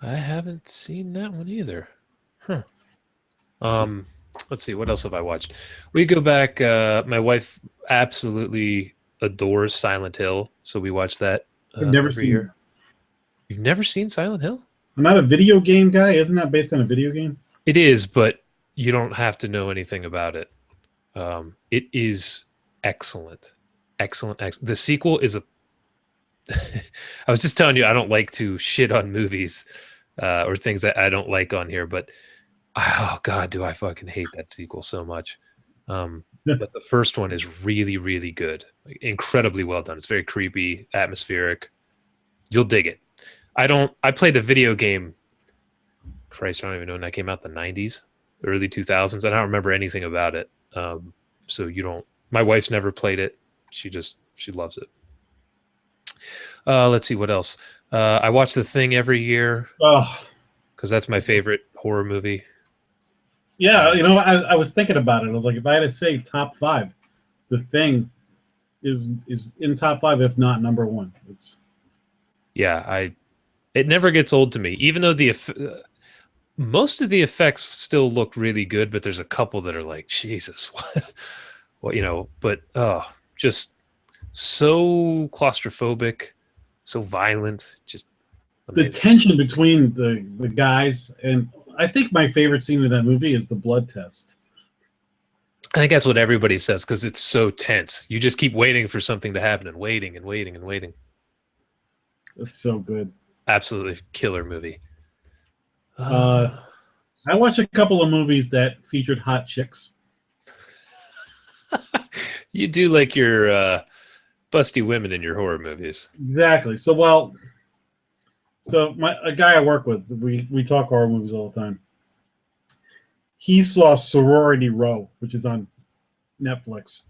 I haven't seen that one either. Huh. Let's see. What else have I watched? We go back. My wife absolutely adores Silent Hill, so we watch that. I've never seen it. You've never seen Silent Hill? I'm not a video game guy. Isn't that based on a video game? It is, but you don't have to know anything about it. It is excellent. Excellent. The sequel is a... I was just telling you, I don't like to shit on movies or things that I don't like on here, but oh, God, do I fucking hate that sequel so much. But the first one is really, really good. Like, incredibly well done. It's very creepy, atmospheric. You'll dig it. I played the video game. Christ, I don't even know when that came out, the 90s, early 2000s. I don't remember anything about it. So you don't, my wife's never played it. She loves it. Let's see what else. I watch The Thing every year because that's my favorite horror movie. Yeah, I was thinking about it. I was like, if I had to say top 5, The Thing is in top 5, if not number 1. It never gets old to me, even though most of the effects still look really good, but there's a couple that are like, Jesus, what, but just so claustrophobic, so violent, just amazing. The tension between the guys, and I think my favorite scene in that movie is the blood test. I think that's what everybody says because it's so tense. You just keep waiting for something to happen and waiting and waiting and waiting. It's so good. Absolutely killer movie. I watched a couple of movies that featured hot chicks. You do like your busty women in your horror movies. Exactly. So a guy I work with, we talk horror movies all the time. He saw Sorority Row, which is on Netflix,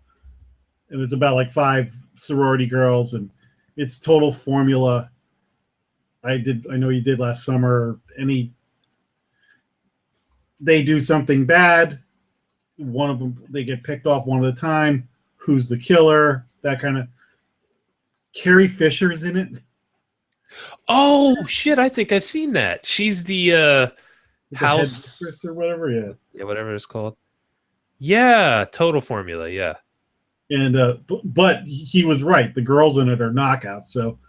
and it's about like 5 sorority girls, and it's total formula. I know you did last summer. They do something bad. One of them, they get picked off one at a time. Who's the killer? That kind of. Carrie Fisher's in it. Oh shit! I think I've seen that. She's the house or whatever. Yeah, whatever it's called. Yeah, total formula. Yeah. And but he was right. The girls in it are knockouts. So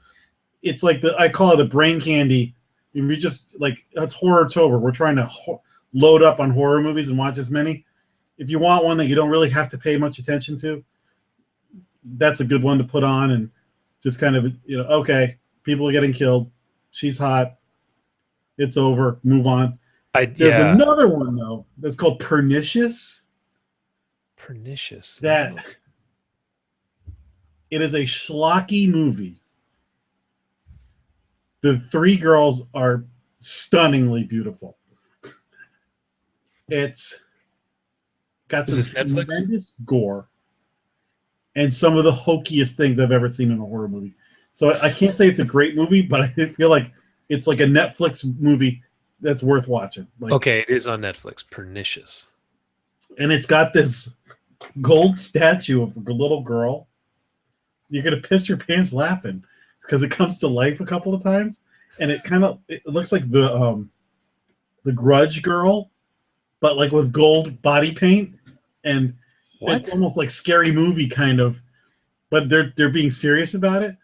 it's like I call it a brain candy. We just like that's Horror-tober. We're trying to load up on horror movies and watch as many. If you want one that you don't really have to pay much attention to, that's a good one to put on and just kind of, okay, people are getting killed. She's hot. It's over. Move on. There's another one, though, that's called Pernicious. Pernicious. It is a schlocky movie. The 3 girls are stunningly beautiful. It's got some tremendous gore and some of the hokiest things I've ever seen in a horror movie. So I can't say it's a great movie, but I feel like it's like a Netflix movie that's worth watching. Okay, it is on Netflix. Pernicious. And it's got this gold statue of a little girl. You're going to piss your pants laughing because it comes to life a couple of times. And it looks like the Grudge girl, but like with gold body paint. And it's almost like Scary Movie kind of, but they're being serious about it.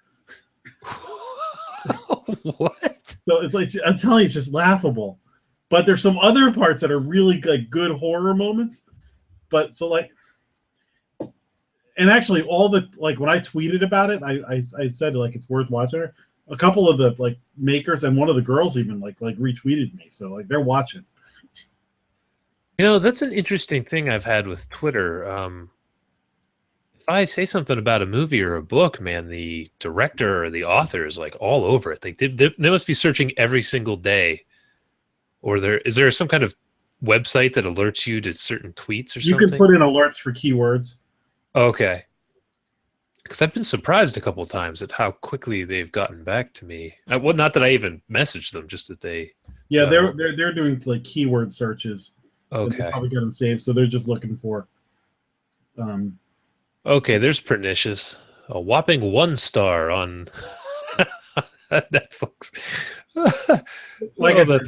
What? So it's like, I'm telling you, it's just laughable. But there's some other parts that are really like good horror moments. But so like, and actually all the, like when I tweeted about it, I said like it's worth watching. A couple of the like makers and one of the girls even like retweeted me. So like they're watching. That's an interesting thing I've had with Twitter. If I say something about a movie or a book, man, the director or the author is like all over it. Like they must be searching every single day. Or is there some kind of website that alerts you to certain tweets or something? You can put in alerts for keywords. Okay. Because I've been surprised a couple of times at how quickly they've gotten back to me. Well, not that I even messaged them, just that they. Yeah, they're doing like keyword searches. Okay. They probably got them saved, so they're just looking for. Okay, there's Pernicious. A whopping 1 star on Netflix. Like I said,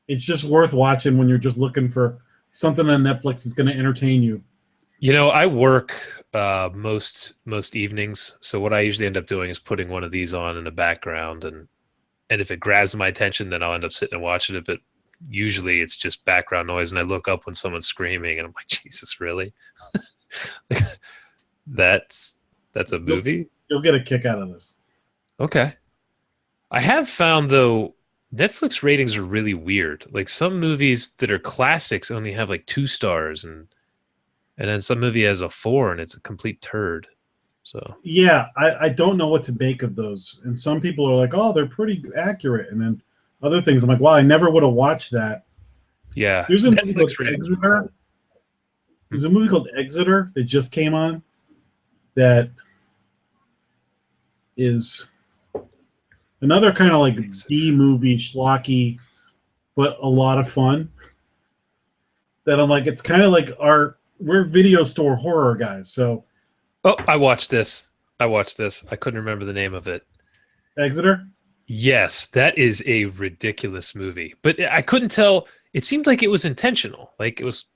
it's just worth watching when you're just looking for something on Netflix that's going to entertain you. I work most evenings, so what I usually end up doing is putting one of these on in the background, and if it grabs my attention, then I'll end up sitting and watching it. But usually it's just background noise, and I look up when someone's screaming, and I'm like, Jesus, really? That's a movie? You'll get a kick out of this. Okay. I have found, though, Netflix ratings are really weird. Like some movies that are classics only have like 2 stars, and then some movie has a 4 and it's a complete turd. So yeah, I don't know what to make of those. And some people are like, oh, they're pretty accurate. And then other things I'm like, wow, I never would have watched that. Yeah. There's a movie called Exeter. There's a movie called Exeter that just came on that is another kind of like B-movie, schlocky, but a lot of fun. That I'm like, it's kind of like we're video store horror guys. So, I watched this. I couldn't remember the name of it. Exeter? Yes, that is a ridiculous movie. But I couldn't tell. It seemed like it was intentional. Like it was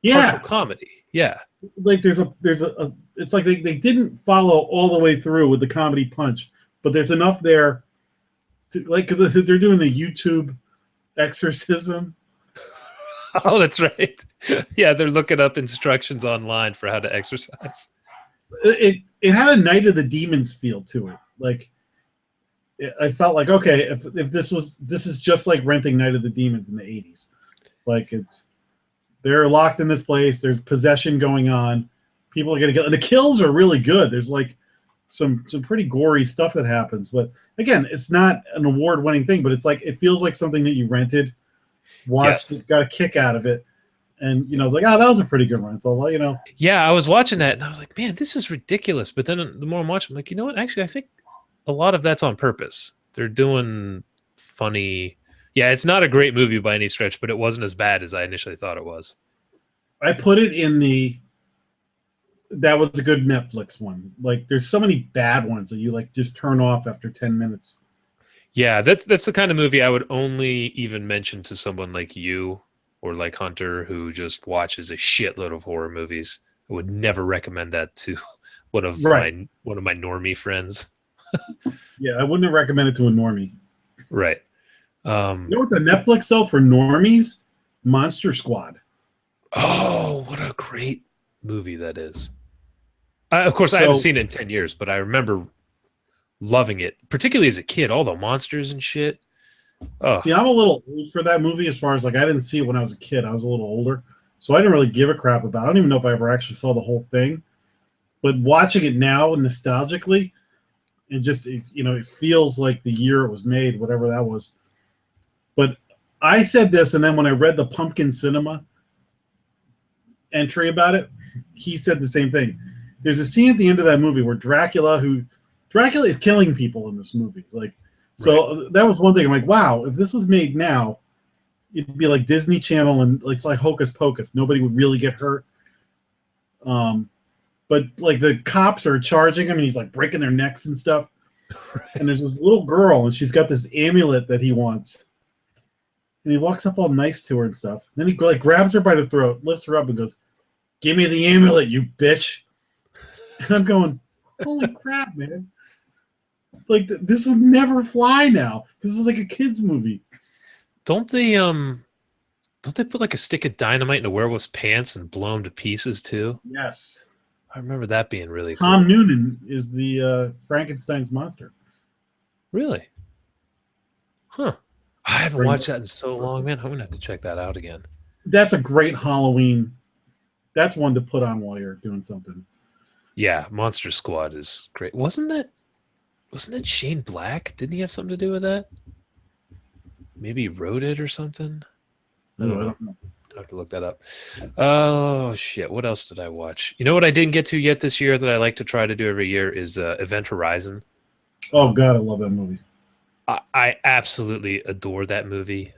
partial comedy. Yeah. Like there's a it's like they didn't follow all the way through with the comedy punch, but there's enough there to, like, they're doing the YouTube exorcism. Oh, that's right. Yeah, they're looking up instructions online for how to exercise. It had a Night of the Demons feel to it. Like I felt like, okay, if this is just like renting Night of the Demons in the 80s. Like they're locked in this place, there's possession going on, people are gonna get, and the kills are really good. There's like some pretty gory stuff that happens, but again, it's not an award-winning thing, but it's like it feels like something that you rented, watched, Yes. got a kick out of it, and it's like, oh, that was a pretty good rental, Yeah, I was watching that and I was like, man, this is ridiculous. But then the more I'm watching, I'm like, you know what? Actually, I think a lot of that's on purpose. They're doing funny. Yeah, it's not a great movie by any stretch, but it wasn't as bad as I initially thought it was. I put it in that was a good Netflix one. Like, there's so many bad ones that you like just turn off after 10 minutes. Yeah, that's the kind of movie I would only even mention to someone like you or like Hunter, who just watches a shitload of horror movies. I would never recommend that to one of my normie friends. Yeah, I wouldn't recommend it to a normie. Right. What's a Netflix though for normies? Monster Squad. Oh, what a great movie that is. Of course, I haven't seen it in 10 years, but I remember loving it, particularly as a kid, all the monsters and shit. Oh. See, I'm a little old for that movie as far as like I didn't see it when I was a kid. I was a little older. So I didn't really give a crap about it. I don't even know if I ever actually saw the whole thing. But watching it now nostalgically, it just, it feels like the year it was made, whatever that was. But I said this, and then when I read the Pumpkin Cinema entry about it, he said the same thing. There's a scene at the end of that movie where Dracula is killing people in this movie. Like, so that was one thing. I'm like, wow, if this was made now, it'd be like Disney Channel and it's like Hocus Pocus. Nobody would really get hurt. But like the cops are charging him and he's like breaking their necks and stuff. Right. And there's this little girl and she's got this amulet that he wants. And he walks up all nice to her and stuff. Then he like grabs her by the throat, lifts her up and goes, "Give me the amulet, you bitch." And I'm going, holy crap, man. Like this would never fly now. This is like a kid's movie. Don't they put like a stick of dynamite in a werewolf's pants and blow him to pieces too? Yes. I remember that being really Tom cool. Noonan is the Frankenstein's monster. Really? Huh. I haven't watched that in so long, man. I'm going to have to check that out again. That's a great Halloween. That's one to put on while you're doing something. Yeah, Monster Squad is great. Wasn't it Shane Black? Didn't he have something to do with that? Maybe he wrote it or something? I don't know. I have to look that up. Oh, shit. What else did I watch? You know what I didn't get to yet this year that I like to try to do every year is Event Horizon. Oh, God, I love that movie. I absolutely adore that movie.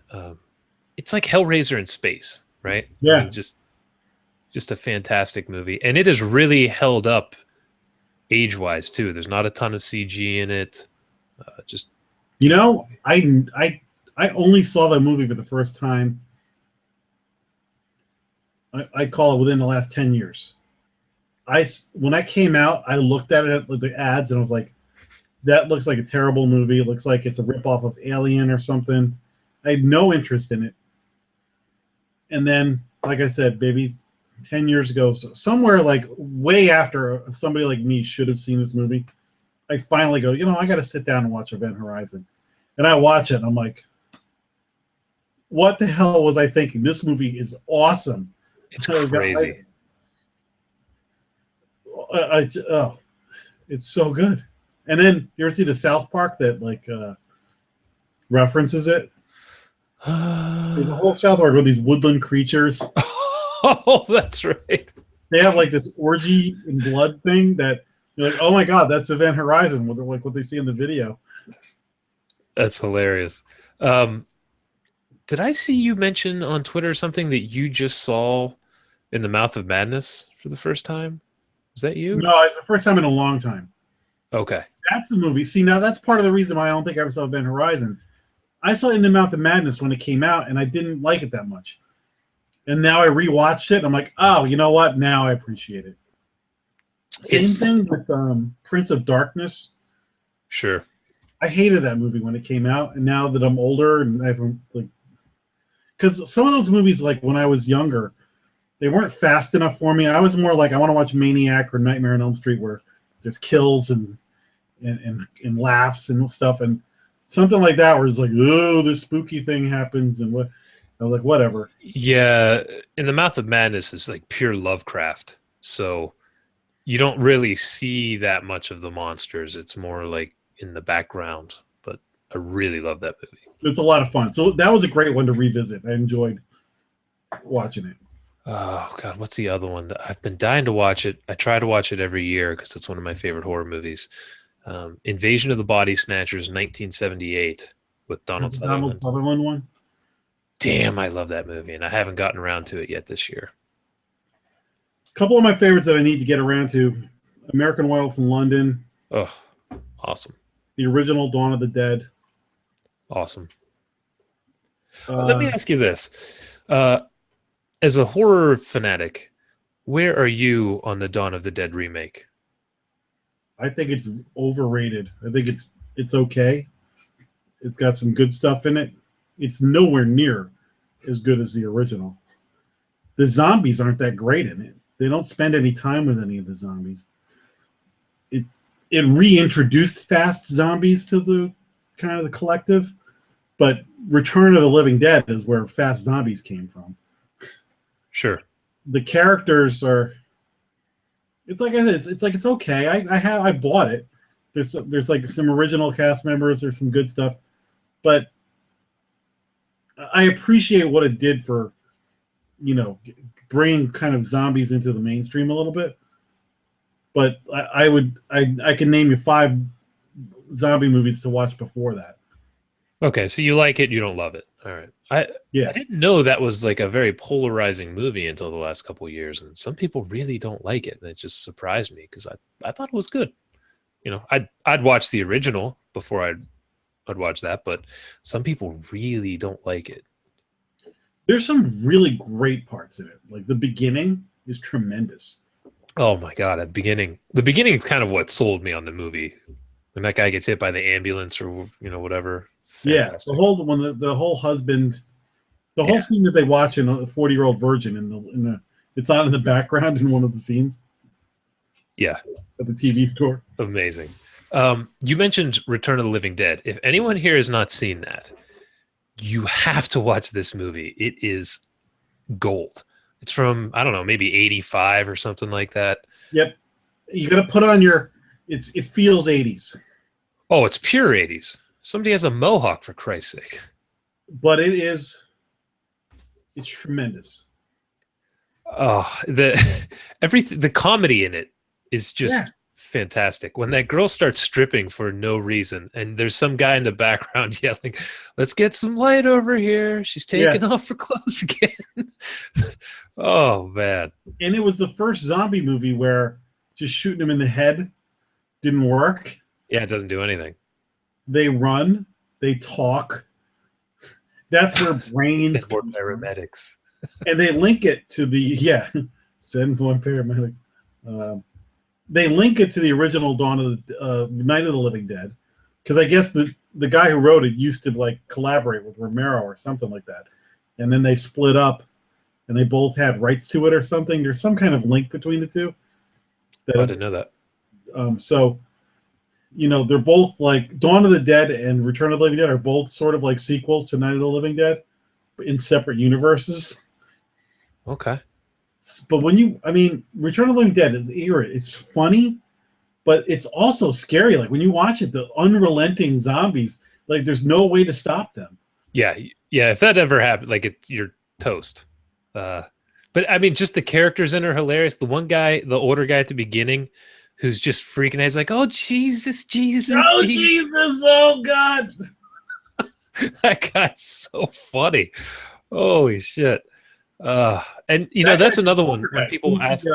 It's like Hellraiser in space, right? Yeah. I mean, just a fantastic movie. And it is really held up age-wise, too. There's not a ton of CG in it. I only saw that movie for the first time. I call it within the last 10 years. When I came out, I looked at it, the ads, and I was like, that looks like a terrible movie. It looks like it's a ripoff of Alien or something. I had no interest in it. And then, like I said, maybe 10 years ago, somewhere like way after somebody like me should have seen this movie, I finally go, I got to sit down and watch Event Horizon. And I watch it, and I'm like, what the hell was I thinking? This movie is awesome. It's crazy. It's so good. And then you ever see the South Park that like references it? There's a whole South Park with these woodland creatures. Oh, that's right. They have like this orgy and blood thing that you're like, oh my God, that's Event Horizon. What they see in the video. That's hilarious. Did I see you mention on Twitter something that you just saw in The Mouth of Madness for the first time? Was that you? No, it's the first time in a long time. Okay. That's a movie. See, now that's part of the reason why I don't think I ever saw Event Horizon. I saw In the Mouth of Madness when it came out, and I didn't like it that much. And now I rewatched it, and I'm like, oh, you know what? Now I appreciate it. Same thing with Prince of Darkness. Sure. I hated that movie when it came out, and now that I'm older and I have like because some of those movies, like when I was younger, they weren't fast enough for me. I was more like I want to watch Maniac or Nightmare on Elm Street where there's kills and laughs and stuff, and something like that where it's like, oh, this spooky thing happens, and what I was like, whatever. Yeah, In the Mouth of Madness is like pure Lovecraft, so you don't really see that much of the monsters. It's more like in the background, but I really love that movie. It's a lot of fun. So that was a great one to revisit. I enjoyed watching it. Oh God, what's the other one? I've been dying to watch it. I try to watch it every year because it's one of my favorite horror movies. Invasion of the Body Snatchers, 1978, with Donald The Sutherland. Donald Sutherland one. Damn, I love that movie, and I haven't gotten around to it yet this year. A couple of my favorites that I need to get around to: American Werewolf in London, Oh, awesome. the original Dawn of the Dead. Awesome. Let me ask you this. As a horror fanatic, where are you on the Dawn of the Dead remake? I think it's overrated. I think it's okay. It's got some good stuff in it. It's nowhere near as good as the original. The zombies aren't that great in it. They don't spend any time with any of the zombies. It reintroduced fast zombies to the kind of the collective, but Return of the Living Dead is where fast zombies came from. Sure. The characters are. It's like I said. It's okay. I bought it. There's like some original cast members. There's some good stuff, but I appreciate what it did for, bringing kind of zombies into the mainstream a little bit. But I can name you 5 zombie movies to watch before that. Okay, so you like it, you don't love it. All right. I didn't know that was like a very polarizing movie until the last couple of years, and some people really don't like it. That just surprised me because I thought it was good. I'd watch the original before I'd watch that, but some people really don't like it. There's some really great parts in it. Like the beginning is tremendous. Oh my God, the beginning is kind of what sold me on the movie. When that guy gets hit by the ambulance or whatever. Fantastic. Yeah, the whole husband, whole scene that they watch in a 40-year-old virgin it's on in the background in one of the scenes. Yeah, at the TV store. Amazing. You mentioned Return of the Living Dead. If anyone here has not seen that, you have to watch this movie. It is gold. It's from, I don't know, maybe 85 or something like that. Yep. You got to put on it feels 80s. Oh, it's pure 80s. Somebody has a mohawk, for Christ's sake. But it's tremendous. Oh, the comedy in it is just fantastic. When that girl starts stripping for no reason, and there's some guy in the background yelling, "Let's get some light over here. She's taking off her clothes again." Oh, man. And it was the first zombie movie where just shooting him in the head didn't work. Yeah, it doesn't do anything. They run, they talk. That's where brains more paramedics. And they link it to send more paramedics. They link it to the original Dawn of the Night of the Living Dead, because I guess the guy who wrote it used to like collaborate with Romero or something like that, and then they split up, and they both had rights to it or something. There's some kind of link between the two. I didn't know that. So, they're both like Dawn of the Dead and Return of the Living Dead are both sort of like sequels to Night of the Living Dead, but in separate universes. Okay. But Return of the Living Dead is era. It's funny, but it's also scary. Like when you watch it, the unrelenting zombies, like there's no way to stop them. Yeah. If that ever happened, like you're toast. But just the characters in it are hilarious. The one guy, the older guy at the beginning, who's just freaking out. He's like, "Oh Jesus, Jesus, oh Jesus, oh God!" That guy's so funny. Holy shit. And that's another one when people ask.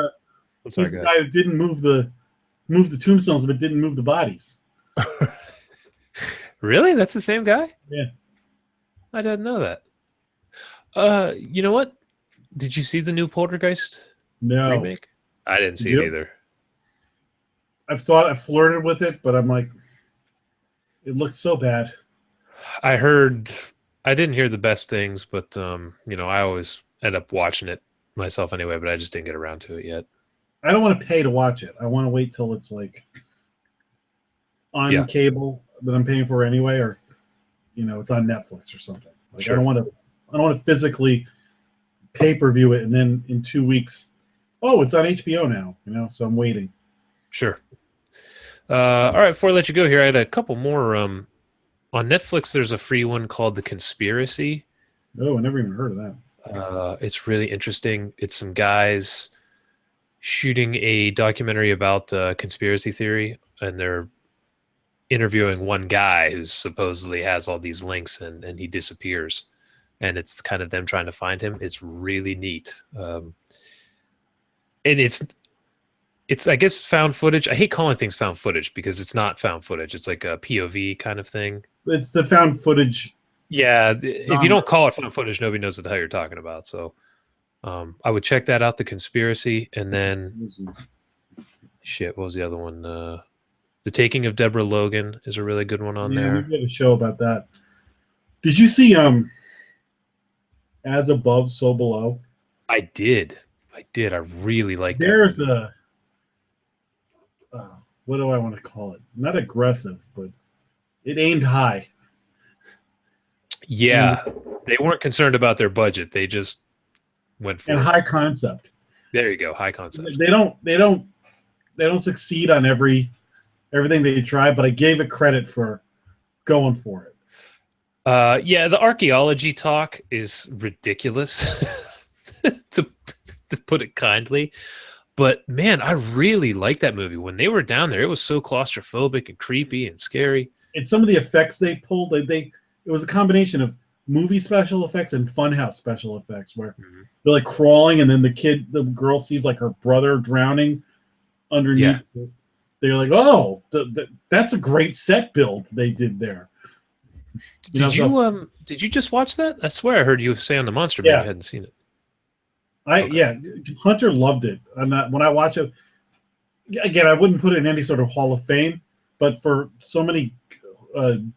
I'm sorry, the guy who didn't move the tombstones, but didn't move the bodies. Really? That's the same guy? Yeah. I didn't know that. You know what? Did you see the new Poltergeist remake? I didn't see it either. I flirted with it, but I'm like, it looks so bad. I heard I didn't hear the best things, but I always end up watching it myself anyway, but I just didn't get around to it yet. I don't want to pay to watch it. I want to wait till it's like on cable that I'm paying for anyway, or it's on Netflix or something. Like Sure. I don't want to physically pay-per-view it and then in 2 weeks, oh, it's on HBO now, so I'm waiting. Sure. All right, before I let you go here, I had a couple more. On Netflix, there's a free one called The Conspiracy. Oh, I never even heard of that. It's really interesting. It's some guys shooting a documentary about conspiracy theory, and they're interviewing one guy who supposedly has all these links, and he disappears. And it's kind of them trying to find him. It's really neat. And it's I guess found footage. I hate calling things found footage because it's not found footage. It's like a POV kind of thing. It's the found footage. Yeah, if you don't call it found footage, nobody knows what the hell you're talking about. So I would check that out, The Conspiracy, and then what was the other one? The Taking of Deborah Logan is a really good one on there. We had a show about that. Did you see As Above, So Below? I did. I really like that. There's a what do I want to call it? Not aggressive, but it aimed high. Yeah, they weren't concerned about their budget. They just went for and it. High concept. There you go, high concept. They don't succeed on everything they try, but I gave it credit for going for it. Yeah, the archaeology talk is ridiculous, to put it kindly. But man, I really liked that movie. When they were down there, it was so claustrophobic and creepy and scary. And some of the effects they pulled, it was a combination of movie special effects and funhouse special effects, where they're like crawling, and then the girl sees like her brother drowning underneath. Yeah. They're like, oh, that's a great set build they did there. Did you just watch that? I swear I heard you say on the Monster Man you hadn't seen it. Hunter loved it. When I watch it, again, I wouldn't put it in any sort of Hall of Fame, but for so many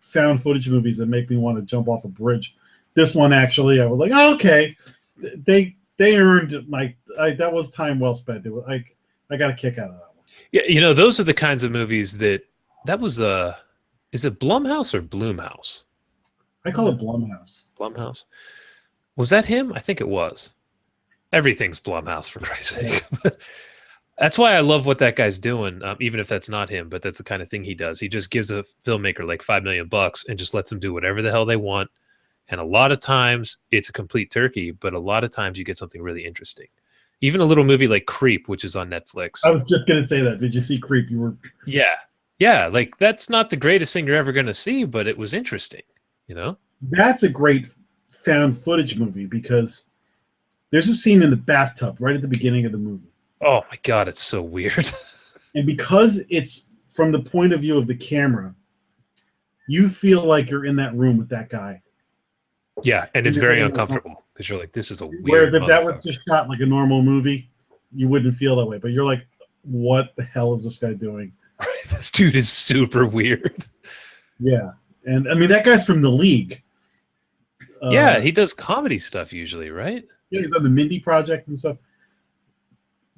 found footage movies that make me want to jump off a bridge, this one actually, I was like, oh, okay, they earned that was time well spent. I got a kick out of that one. Yeah, those are the kinds of movies that was is it Blumhouse or Bloomhouse? I call it Blumhouse. Blumhouse. Was that him? I think it was. Everything's Blumhouse, for Christ's sake. That's why I love what that guy's doing, even if that's not him, but that's the kind of thing he does. He just gives a filmmaker like $5 million and just lets them do whatever the hell they want. And a lot of times it's a complete turkey, but a lot of times you get something really interesting. Even a little movie like Creep, which is on Netflix. I was just going to say that. Did you see Creep? Yeah, like that's not the greatest thing you're ever going to see, but it was interesting, That's a great found footage movie because there's a scene in the bathtub right at the beginning of the movie. Oh my God, it's so weird. And because it's from the point of view of the camera, you feel like you're in that room with that guy. Yeah, and it's very uncomfortable because you're like, this is a weird. Where if that was just shot like a normal movie, you wouldn't feel that way. But you're like, what the hell is this guy doing? This dude is super weird. Yeah. And I mean, that guy's from The League. Yeah, he does comedy stuff usually, right? Yeah, he's on the Mindy Project and stuff.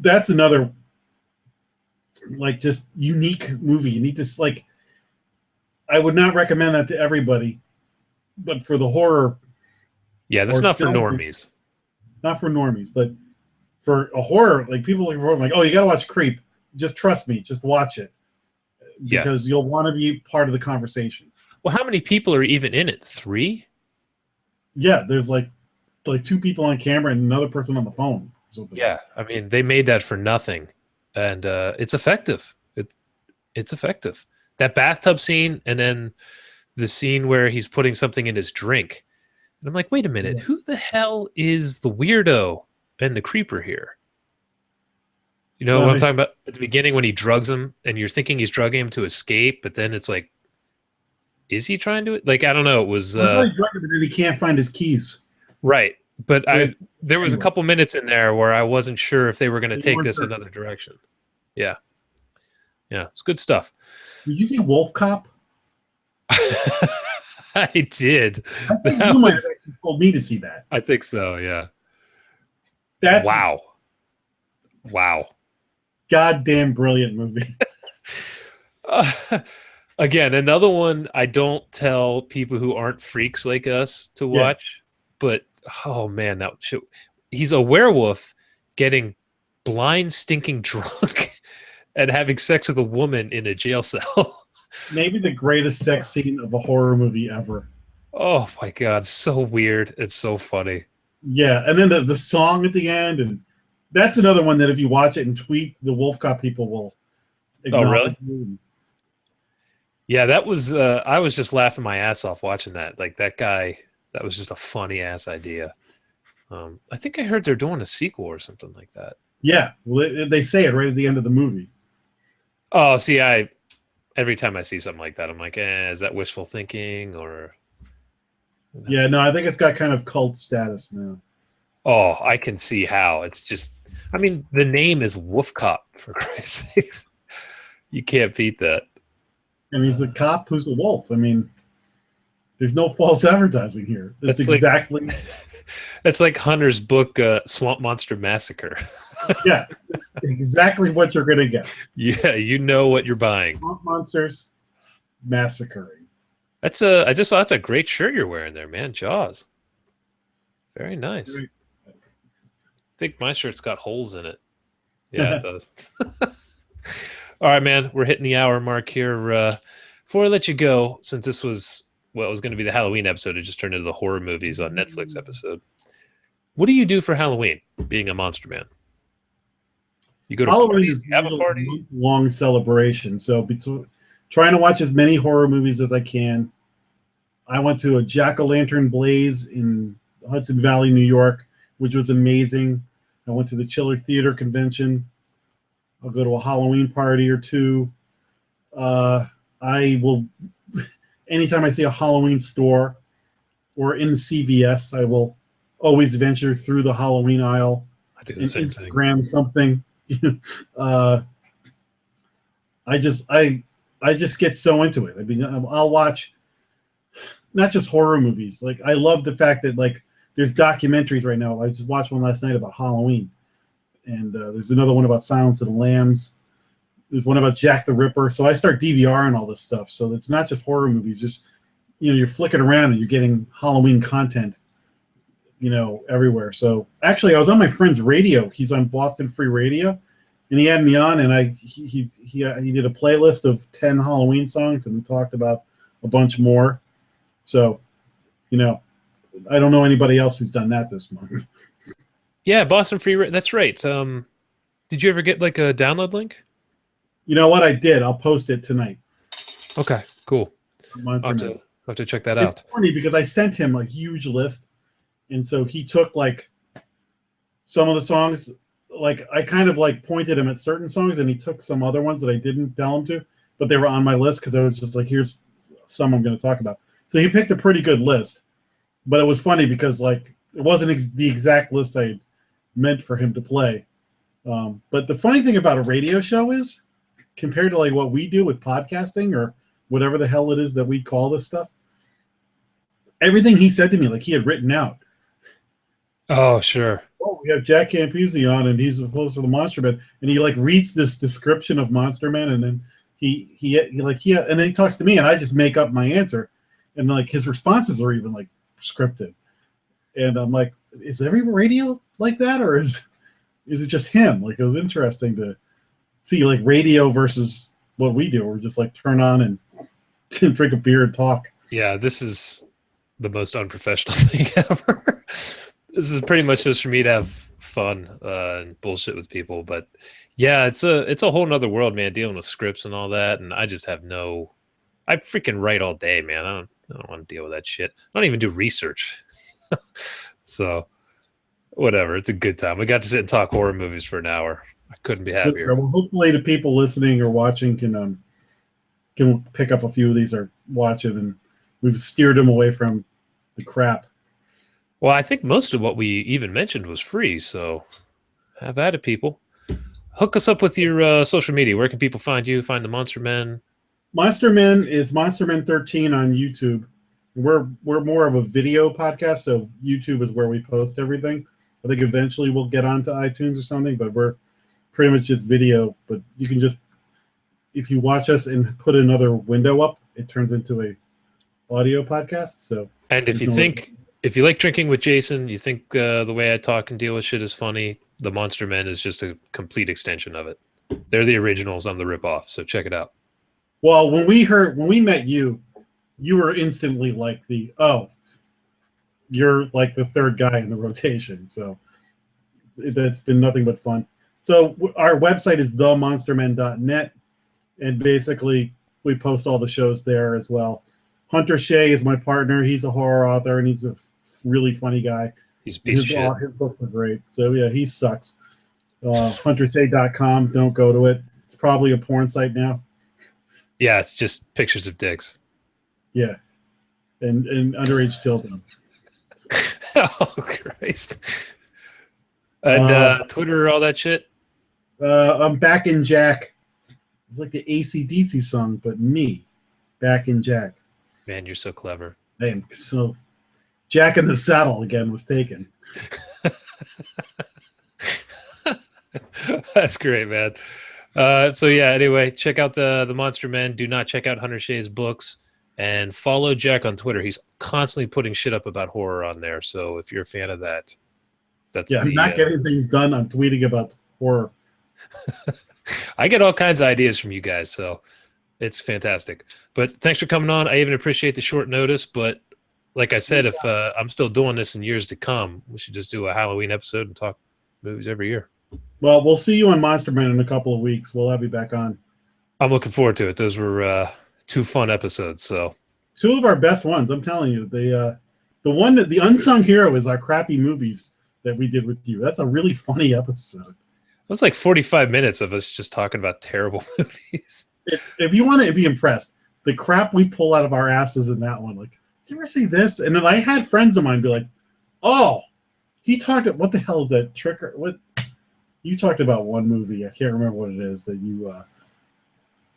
That's another, like, just unique movie. You need to, like, I would not recommend that to everybody, but for the horror. Yeah, that's not for normies. Not for normies, but for a horror, like, people like, oh, you got to watch Creep. Just trust me. Just watch it. Because you'll want to be part of the conversation. Well, how many people are even in it? 3? Yeah, there's like 2 people on camera and another person on the phone. Yeah, I mean, they made that for nothing, and it's effective. It's effective. That bathtub scene, and then the scene where he's putting something in his drink, and I'm like, wait a minute, who the hell is the weirdo and the creeper here? What I'm talking about at the beginning when he drugs him, and you're thinking he's drugging him to escape, but then it's like, is he trying to? Like, I don't know. It was. But then he can't find his keys. Right, but there was a couple minutes in there where I wasn't sure if they were going to take this another direction. Yeah, it's good stuff. Did you see Wolf Cop? I did. I think That you might was- have actually told me to see that. I think so. Yeah. That's Wow. goddamn brilliant movie. Uh, again, another one I don't tell people who aren't freaks like us to Yeah. watch, but oh man, that show, he's a werewolf getting blind, stinking drunk and having sex with a woman in a jail cell. Maybe the greatest sex scene of a horror movie ever. Oh my god, so weird. It's so funny. Yeah, and then the song at the end, and that's another one that if you watch it and tweet, the Wolf Cop people will acknowledge you. Yeah, that was I was just laughing my ass off watching that. Like that guy, that was just a funny ass idea. I think I heard they're doing a sequel or something like that. Yeah, well, they say it right at the end of the movie. Oh, see, every time I see something like that, I'm like, is that wishful thinking or? Yeah, no, I think it's got kind of cult status now. Oh, I can see how. It's just, I mean, the name is Wolf Cop, for Christ's sakes. You can't beat that. And he's a cop who's a wolf. I mean, there's no false advertising here. It's That's like- exactly It's like Hunter's book, Swamp Monster Massacre. yes, exactly what you're gonna get. Yeah, you know what you're buying. Swamp monsters massacring. I just saw that's a great shirt you're wearing there, man. Jaws. Very nice. Great. I think my shirt's got holes in it. Yeah, it does. All right, man. We're hitting the hour mark here. Before I let you go, since this was, well, it was going to be the Halloween episode, it just turned into the horror movies on Netflix episode. What do you do for Halloween, being a monster man? You go to Halloween parties, is you have a usually party? long celebration. So trying to watch as many horror movies as I can. I went to a jack-o'-lantern blaze in Hudson Valley, New York, which was amazing. I went to the Chiller Theater convention. I'll go to a Halloween party or two. I will, anytime I see a Halloween store or in CVS, I will always venture through the Halloween aisle I do and the same thing. Instagram something. I just get so into it. I mean, I'll watch not just horror movies. Like I love the fact that like there's documentaries right now. I just watched one last night about Halloween, and there's another one about Silence of the Lambs. There's one about Jack the Ripper. So I start DVRing all this stuff. So it's not just horror movies. Just you're flicking around and you're getting Halloween content, everywhere. So actually, I was on my friend's radio. He's on Boston Free Radio, and he had me on, and he did a playlist of 10 Halloween songs, and we talked about a bunch more. So, I don't know anybody else who's done that this month. Yeah, Boston Free. That's right. Did you ever get like a download link? You know what? I did. I'll post it tonight. Okay, cool. Monster I'll Night. have to check that It's out. funny because I sent him a huge list, and so he took like some of the songs. Like I kind of like pointed him at certain songs, and he took some other ones that I didn't tell him to, but they were on my list because I was just like, "Here's some I'm going to talk about." So he picked a pretty good list, but it was funny because like it wasn't the exact list I meant for him to play. But the funny thing about a radio show is, compared to like what we do with podcasting or whatever the hell it is that we call this stuff, everything he said to me, like he had written out. Oh, sure. Oh, we have Jack Campisi on, and he's opposed to the Monster Man, and he like reads this description of Monster Man, and then he and then he talks to me, and I just make up my answer, and like his responses are even like scripted, and I'm like, is every radio like that, or is it just him? Like it was interesting to see like radio versus what we do. We're just like turn on and drink a beer and talk. Yeah, this is the most unprofessional thing ever. This is pretty much just for me to have fun and bullshit with people. But yeah, it's a whole nother world, man, dealing with scripts and all that. And I just have I freaking write all day, man. I don't want to deal with that shit. I don't even do research. So whatever. It's a good time. We got to sit and talk horror movies for an hour. I couldn't be happier. Well, hopefully the people listening or watching can pick up a few of these or watch it, and we've steered them away from the crap. Well, I think most of what we even mentioned was free, so have at it, people. Hook us up with your social media. Where can people find you? Find the Monster Men? Monster Men is Monster Men 13 on YouTube, we're more of a video podcast, so YouTube is where we post everything. I think eventually we'll get onto iTunes or something, but we're pretty much just video. But you can just, if you watch us and put another window up, it turns into a audio podcast. So, and if you like drinking with Jason, you think the way I talk and deal with shit is funny, the Monster Men is just a complete extension of it. They're the originals. I'm the ripoff. So check it out. Well, when we met you, you were instantly like you're like the third guy in the rotation. So that's been nothing but fun. So our website is themonstermen.net, and basically we post all the shows there as well. Hunter Shea is my partner. He's a horror author, and he's a really funny guy. He's a piece of shit. His books are great. So yeah, he sucks. HunterShea.com. Don't go to it. It's probably a porn site now. Yeah, it's just pictures of dicks. Yeah, and underage children. Oh Christ! And Twitter, all that shit. I'm back in Jack. It's like the AC/DC song, but me, back in Jack. Man, you're so clever. I am so. Jack in the Saddle again was taken. That's great, man. So yeah, anyway, check out the Monster Men. Do not check out Hunter Shea's books, and follow Jack on Twitter. He's constantly putting shit up about horror on there. So if you're a fan of that, that's I'm not getting things done. I'm tweeting about horror. I get all kinds of ideas from you guys, so it's fantastic. But thanks for coming on. I even appreciate the short notice, but like I said, if I'm still doing this in years to come, we should just do a Halloween episode and talk movies every year. Well, we'll see you on Monster Man in a couple of weeks. We'll have you back on. I'm looking forward to it. Those were 2 fun episodes. So 2 of our best ones. I'm telling you, the one that the unsung hero is our crappy movies that we did with you. That's a really funny episode. It was like 45 minutes of us just talking about terrible movies. If you want to be impressed, the crap we pull out of our asses in that one, like, did you ever see this? And then I had friends of mine be like, "Oh, he talked. What the hell is that trick? What you talked about one movie? I can't remember what it is that you.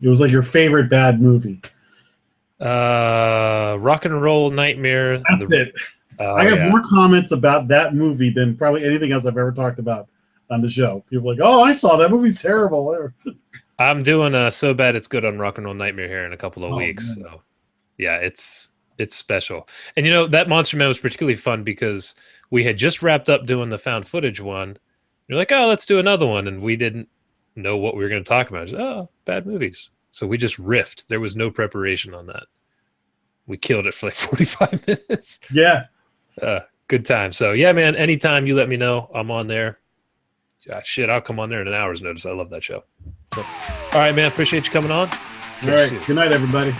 It was like your favorite bad movie. Rock and Roll Nightmare. That's it. I got more comments about that movie than probably anything else I've ever talked about on the show. People are like, "Oh, I saw that movie's terrible." I'm doing So Bad It's Good on Rock and Roll Nightmare here in a couple of weeks. Nice. So yeah, it's special. And you know, that Monster Man was particularly fun because we had just wrapped up doing the found footage one. You're like, "Oh, let's do another one," and we didn't know what we were going to talk about. Just, bad movies. So we just riffed. There was no preparation on that. We killed it for like 45 minutes. Yeah. Good time. So yeah, man, anytime you let me know, I'm on there. Shit, I'll come on there in an hour's notice. I love that show. So, all right, man. Appreciate you coming on. All right. Good night, everybody.